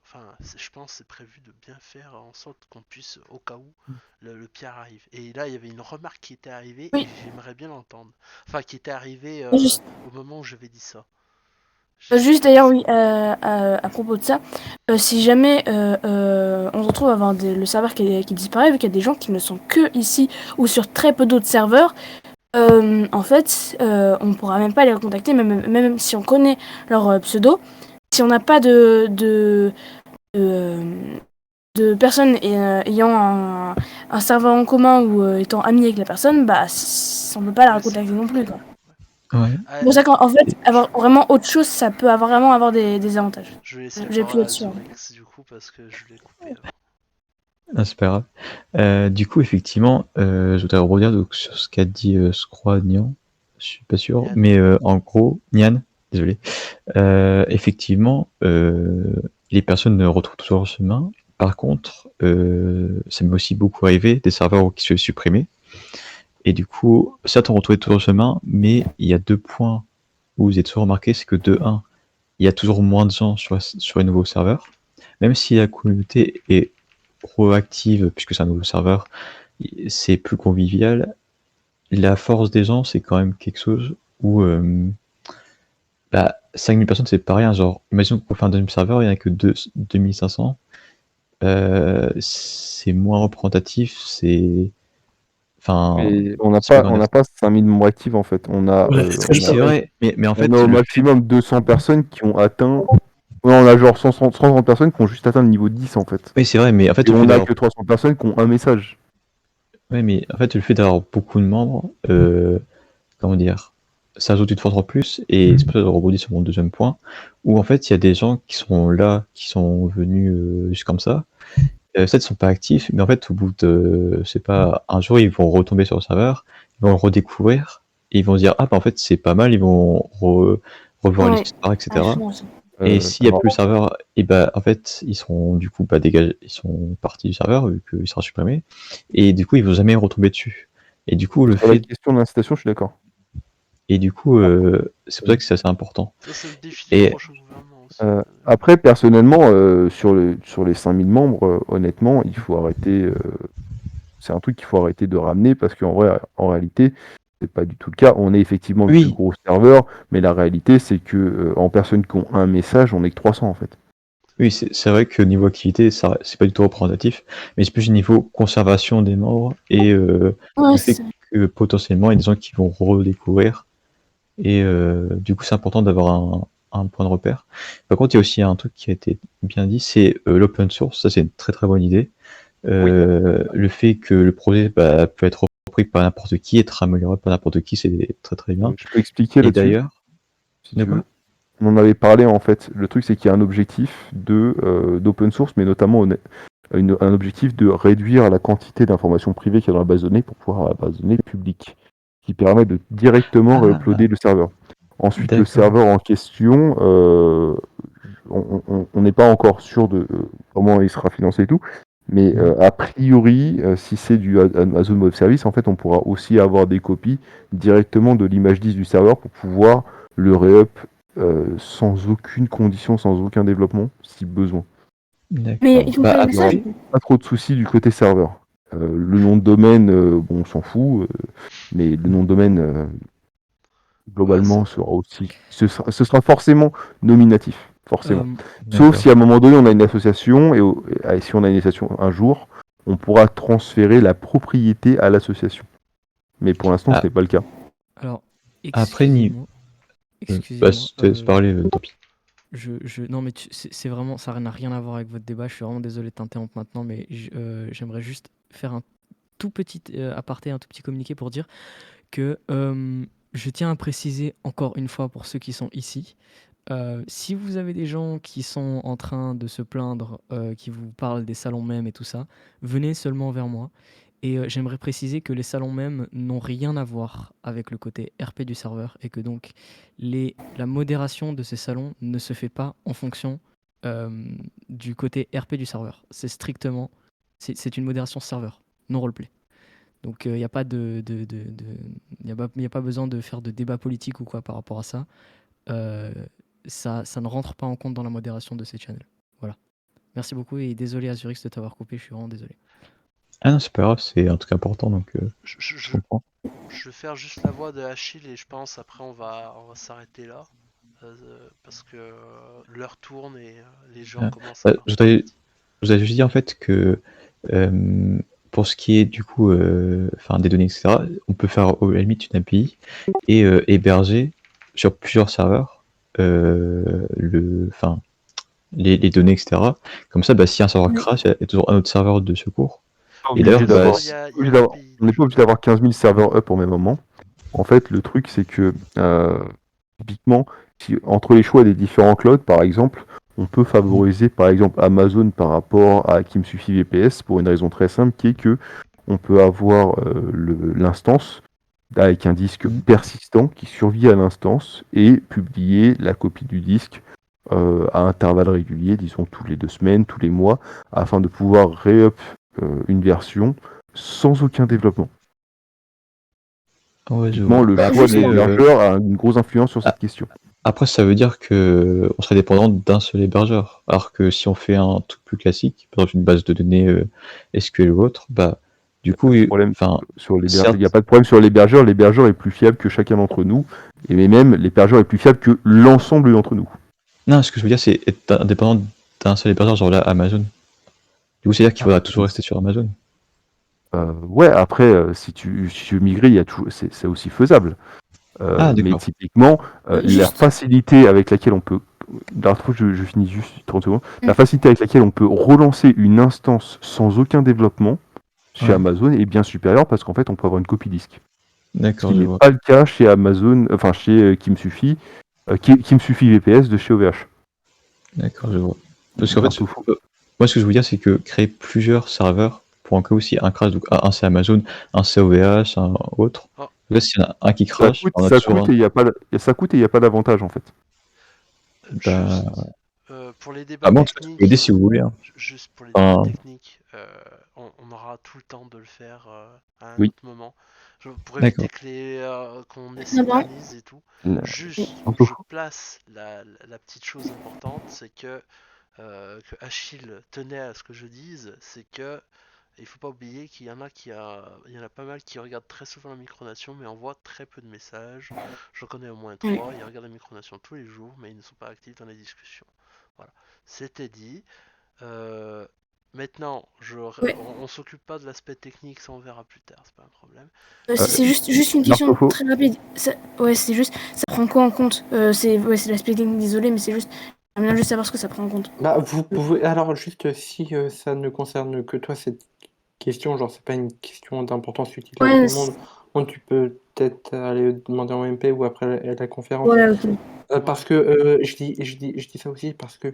Speaker 3: enfin, je pense que c'est prévu de bien faire en sorte qu'on puisse, au cas où, le pire arrive. Et là, il y avait une remarque qui était arrivée, et
Speaker 2: Oui,
Speaker 3: j'aimerais bien l'entendre. Enfin, qui était arrivée
Speaker 2: juste,
Speaker 3: au moment où j'avais dit ça.
Speaker 2: juste d'ailleurs, oui, à propos de ça, si jamais on se retrouve à avoir le serveur qui disparaît, vu qu'il y a des gens qui ne sont que ici ou sur très peu d'autres serveurs, en fait, on pourra même pas les recontacter, même si on connaît leur pseudo. Si on n'a pas de, de personnes ayant un serveur en commun ou étant ami avec la personne, bah, on peut pas la
Speaker 3: Ouais, c'est
Speaker 2: recontacter
Speaker 3: vrai.
Speaker 2: non plus, quoi.
Speaker 8: ouais.
Speaker 3: Ah,
Speaker 2: C'est pour ça qu'en fait, avoir vraiment autre chose, ça peut vraiment avoir des avantages.
Speaker 3: je vais laisser la
Speaker 2: J'ai
Speaker 3: parole
Speaker 2: plus
Speaker 3: à
Speaker 2: là-dessus, hein.
Speaker 3: Azurix du coup parce que je l'ai coupé avant.
Speaker 8: Ah, c'est pas grave. Du coup, effectivement, je voudrais rebondir donc, sur ce qu'a dit, je crois, Nian. Je suis pas sûr,
Speaker 3: Yann.
Speaker 8: mais en gros, Nian, désolé. Effectivement, les personnes retrouvent toujours leur chemin. Par contre, ça m'est aussi beaucoup arrivé des serveurs qui se sont supprimés. Et du coup, certes, on retrouvait toujours le chemin, mais il y a 2 points où vous avez toujours remarqué, c'est que de 1, il y a toujours moins de gens sur les nouveaux serveurs. Même si la communauté est proactive, puisque c'est un nouveau serveur, c'est plus convivial. La force des gens, c'est quand même quelque chose où 5000 personnes, c'est pas rien. Genre, imagine qu'on fait un deuxième serveur, il n'y en a que 2500. C'est moins représentatif, Enfin,
Speaker 4: Mais on n'a
Speaker 8: c'est pas
Speaker 4: pas,
Speaker 8: dans
Speaker 4: on
Speaker 8: la-
Speaker 4: n'a pas 5000 membres actifs en fait. On a,
Speaker 7: Ouais, c'est ce que
Speaker 8: Oui,
Speaker 7: je
Speaker 8: c'est
Speaker 7: parlais.
Speaker 8: vrai, mais en fait,
Speaker 4: on a au
Speaker 8: le fait-
Speaker 4: maximum 200 personnes qui ont atteint. Ouais, on a genre 130 personnes qui ont juste atteint le niveau 10 en fait.
Speaker 8: oui, c'est vrai, mais en fait,
Speaker 4: Et
Speaker 8: le fait
Speaker 4: on a
Speaker 8: d'avoir
Speaker 4: que 300 personnes qui ont un message.
Speaker 8: ouais, mais en fait, le fait d'avoir beaucoup de membres, comment dire, ça ajoute une force en plus, et c'est pour ça que je rebondis sur mon deuxième point, où en fait, il y a des gens qui sont là, qui sont venus juste comme ça, ça, ils sont pas actifs, mais en fait, au bout de, je sais pas, un jour, ils vont retomber sur le serveur, ils vont le redécouvrir, et ils vont se dire, ah, bah, en fait, c'est pas mal, ils vont revoir
Speaker 2: Ouais.
Speaker 8: l'histoire, etc.
Speaker 2: Franchement, ça.
Speaker 8: Et s'il n'y a
Speaker 4: Alors,
Speaker 8: plus le serveur, et bah, en fait, ils seront du coup pas dégagés, ils sont partis du serveur, vu qu'il sera supprimé, et du coup, ils vont jamais retomber dessus. Et du coup,
Speaker 4: sur la question de l'incitation, je suis d'accord.
Speaker 8: c'est pour ça que c'est assez important.
Speaker 3: Ça, c'est le défi du
Speaker 8: Et
Speaker 3: prochain gouvernement aussi.
Speaker 4: Après, personnellement, sur les 5000 membres, honnêtement, il faut arrêter. C'est un truc qu'il faut arrêter de ramener parce qu'en vrai, en réalité, c'est pas du tout le cas. On est effectivement le plus
Speaker 8: oui,
Speaker 4: gros serveur, mais la réalité, c'est que en personnes qui ont un message, on est que 300 en fait.
Speaker 8: oui, c'est vrai que niveau activité, ça, c'est pas du tout représentatif, mais c'est plus niveau conservation des membres et
Speaker 2: Ouais,
Speaker 8: le
Speaker 2: c'est
Speaker 8: fait
Speaker 2: ça.
Speaker 8: que potentiellement il y a des gens qui vont redécouvrir. Et du coup, c'est important d'avoir un point de repère. Par contre, il y a aussi un truc qui a été bien dit, c'est l'open source. Ça, c'est une très très bonne idée. Le fait que le projet peut être repris par n'importe qui, être amélioré par n'importe qui, c'est très très bien.
Speaker 4: Je peux expliquer
Speaker 8: Et
Speaker 4: là-dessus,
Speaker 8: d'ailleurs,
Speaker 4: si
Speaker 8: de
Speaker 4: tu
Speaker 8: quoi
Speaker 4: veux. On en avait parlé en fait. Le truc, c'est qu'il y a un objectif d'open source, mais notamment un objectif de réduire la quantité d'informations privées qu'il y a dans la base de données pour pouvoir avoir la base de données publique, qui permet de directement réuploader le serveur. Ensuite, le
Speaker 8: D'accord.
Speaker 4: serveur en question, on n'est pas encore sûr de comment il sera financé et tout, mais a priori, si c'est du Amazon Web Service, en fait, on pourra aussi avoir des copies directement de l'image 10 du serveur pour pouvoir le re-up sans aucune condition, sans aucun développement, si besoin.
Speaker 2: Mais
Speaker 8: D'accord.
Speaker 2: il fonctionne
Speaker 4: Il n'y aura
Speaker 2: ça.
Speaker 4: pas trop de soucis du côté serveur. Le nom de domaine, bon, on s'en fout, mais le nom de domaine, globalement, sera aussi. Ce sera forcément nominatif, forcément. Sauf
Speaker 8: D'accord.
Speaker 4: si à un moment donné, on a une association, et si on a une association un jour, on pourra transférer la propriété à l'association. Mais pour l'instant, ce n'est pas le cas.
Speaker 6: Alors,
Speaker 8: Après,
Speaker 6: excusez-moi,
Speaker 8: je te laisse parler, tant pis.
Speaker 6: non, mais c'est vraiment, ça n'a rien à voir avec votre débat. Je suis vraiment désolé de t'interrompre maintenant, mais j'aimerais juste faire un tout petit aparté, un tout petit communiqué pour dire que je tiens à préciser encore une fois pour ceux qui sont ici, si vous avez des gens qui sont en train de se plaindre, qui vous parlent des salons mèmes et tout ça, venez seulement vers moi. Et j'aimerais préciser que les salons mèmes n'ont rien à voir avec le côté RP du serveur et que donc la modération de ces salons ne se fait pas en fonction du côté RP du serveur. C'est strictement, c'est une modération serveur, non roleplay. Donc il n'y a pas y a pas besoin de faire de débat politique ou quoi par rapport à ça. Ça ne rentre pas en compte dans la modération de ces channels. Voilà. Merci beaucoup et désolé Azurix de t'avoir coupé, je suis vraiment désolé.
Speaker 8: Ah non, c'est pas grave, c'est un truc important, donc
Speaker 3: Je
Speaker 8: comprends.
Speaker 3: vais faire juste la voix de Achille et je pense après on va s'arrêter là. Parce que l'heure tourne et les gens commencent à
Speaker 8: Je voudrais juste dire en fait que pour ce qui est du coup des données, etc., on peut faire à la limite une API et héberger sur plusieurs serveurs les données, etc. Comme ça, si un serveur crash, il y a toujours un autre serveur de secours. Et d'ailleurs,
Speaker 4: On n'est pas obligé d'avoir 15 000 serveurs up au même moment. En fait, le truc, c'est que typiquement, entre les choix des différents clouds, par exemple, on peut favoriser par exemple Amazon par rapport à qui me suffit VPS pour une raison très simple qui est que on peut avoir l'instance avec un disque persistant qui survit à l'instance et publier la copie du disque à intervalles réguliers, disons tous les 2 semaines, tous les mois, afin de pouvoir re-up une version sans aucun développement.
Speaker 8: Ouais,
Speaker 4: Typiquement, le choix de l'hébergeur a une grosse influence sur cette question.
Speaker 8: Après, ça veut dire que on serait dépendant d'un seul hébergeur. Alors que si on fait un truc plus classique, par exemple une base de données SQL ou autre, du coup,
Speaker 4: il n'y a pas de problème sur l'hébergeur. L'hébergeur est plus fiable que chacun d'entre nous, et même l'hébergeur est plus fiable que l'ensemble d'entre nous.
Speaker 8: Non, ce que je veux dire, c'est être indépendant d'un seul hébergeur, genre là, Amazon. Du coup, c'est-à-dire qu'il faudra toujours rester sur Amazon.
Speaker 4: Ouais, après, si tu veux migrer, il y a c'est aussi faisable.
Speaker 8: Ah,
Speaker 4: Mais
Speaker 8: d'accord.
Speaker 4: typiquement, la
Speaker 2: Juste.
Speaker 4: facilité avec laquelle on peut. Alors, je finis juste 30 secondes. La
Speaker 2: Mm.
Speaker 4: facilité avec laquelle on peut relancer une instance sans aucun développement chez
Speaker 8: Ouais.
Speaker 4: Amazon est bien supérieure parce qu'en fait, on peut avoir une copie disque. Ce
Speaker 8: D'accord,
Speaker 4: qui
Speaker 8: je
Speaker 4: n'est
Speaker 8: vois.
Speaker 4: pas le cas chez Amazon, enfin chez Kimsufi, Kimsufi VPS de chez OVH.
Speaker 8: D'accord, je vois. Parce qu'en
Speaker 4: C'est un
Speaker 8: fait,
Speaker 4: peu fou.
Speaker 8: moi, ce que je veux dire, c'est que créer plusieurs serveurs pour en cas où s'il y a un crash, donc un c'est Amazon, un c'est OVH, un autre.
Speaker 3: Oh,
Speaker 8: Là, s'il y en a un qui
Speaker 4: Ça
Speaker 8: crash,
Speaker 4: coûte,
Speaker 8: on a
Speaker 4: ça
Speaker 8: toujours
Speaker 4: coûte
Speaker 8: un.
Speaker 4: et il n'y a pas, ça coûte et il n'y a pas d'avantage en fait.
Speaker 8: Bah,
Speaker 3: pour les débats
Speaker 8: ah bon, en tout cas, je peux aider
Speaker 3: techniques,
Speaker 8: si vous voulez, hein.
Speaker 3: juste pour les débats
Speaker 8: Enfin,
Speaker 3: techniques, on aura tout le temps de le faire à un
Speaker 4: Oui.
Speaker 3: autre moment. Pour éviter
Speaker 8: d'accord.
Speaker 3: qu'on
Speaker 2: Ah bon?
Speaker 3: synchronise et tout.
Speaker 4: Là,
Speaker 3: Juste,
Speaker 4: un peu
Speaker 3: je
Speaker 4: fou.
Speaker 3: place la petite chose importante, c'est que Achille tenait à ce que je dise, c'est que il faut pas oublier qu'il y en a il y en a pas mal qui regardent très souvent la micronation, mais envoient très peu de messages. Je connais au moins
Speaker 2: Oui.
Speaker 3: 3, ils regardent la micronation tous les jours, mais ils ne sont pas actifs dans les discussions. Voilà, c'était dit. Euh, Maintenant,
Speaker 2: Ouais.
Speaker 3: on s'occupe pas de l'aspect technique, ça on verra plus tard, c'est pas un problème.
Speaker 2: Si c'est juste une question
Speaker 4: Marco,
Speaker 2: très rapide. Ouais, c'est juste, ça prend quoi en compte? C'est l'aspect technique, désolé, mais c'est juste, j'aimerais bien juste savoir ce que ça prend en compte.
Speaker 1: Bah, vous pouvez alors juste, si, ça ne concerne que toi cette question, genre c'est pas une question d'importance utile à tout
Speaker 2: Ouais,
Speaker 1: le monde, donc tu peux peut-être aller demander en MP ou après la conférence.
Speaker 2: ouais, ok.
Speaker 1: Parce que, je dis ça aussi parce que,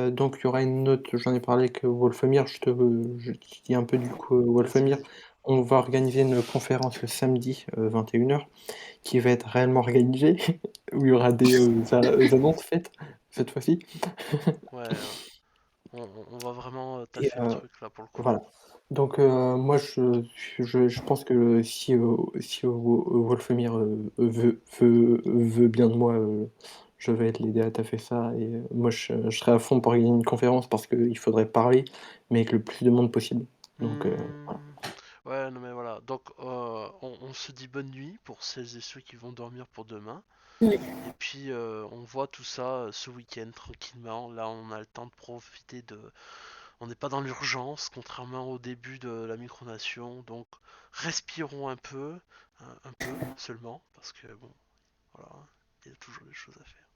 Speaker 1: donc il y aura une autre j'en ai parlé avec Wolfemir, je te dis un peu du coup,
Speaker 3: Vas-y,
Speaker 1: Wolfemir.
Speaker 3: vas-y.
Speaker 1: On va organiser une conférence le samedi, 21h, qui va être réellement organisée, où il y aura des, annonces faites, cette fois-ci.
Speaker 3: Ouais, on va vraiment
Speaker 1: Et
Speaker 3: taffer le truc là pour le coup.
Speaker 1: voilà. Donc moi je pense que si Wolfemir, veut bien de moi, je vais l'aider à taffer ça et moi je serai à fond pour organiser une conférence parce qu'il faudrait parler, mais avec le plus de monde possible. Donc voilà.
Speaker 3: Hmm, Ouais, non mais voilà. Donc, on se dit bonne nuit pour celles et ceux qui vont dormir pour demain.
Speaker 2: Oui.
Speaker 3: Et puis, on voit tout ça ce week-end tranquillement. Là, on a le temps de profiter de. On n'est pas dans l'urgence, contrairement au début de la micronation. Donc, respirons un peu seulement, parce que bon, voilà, il y a toujours des choses à faire.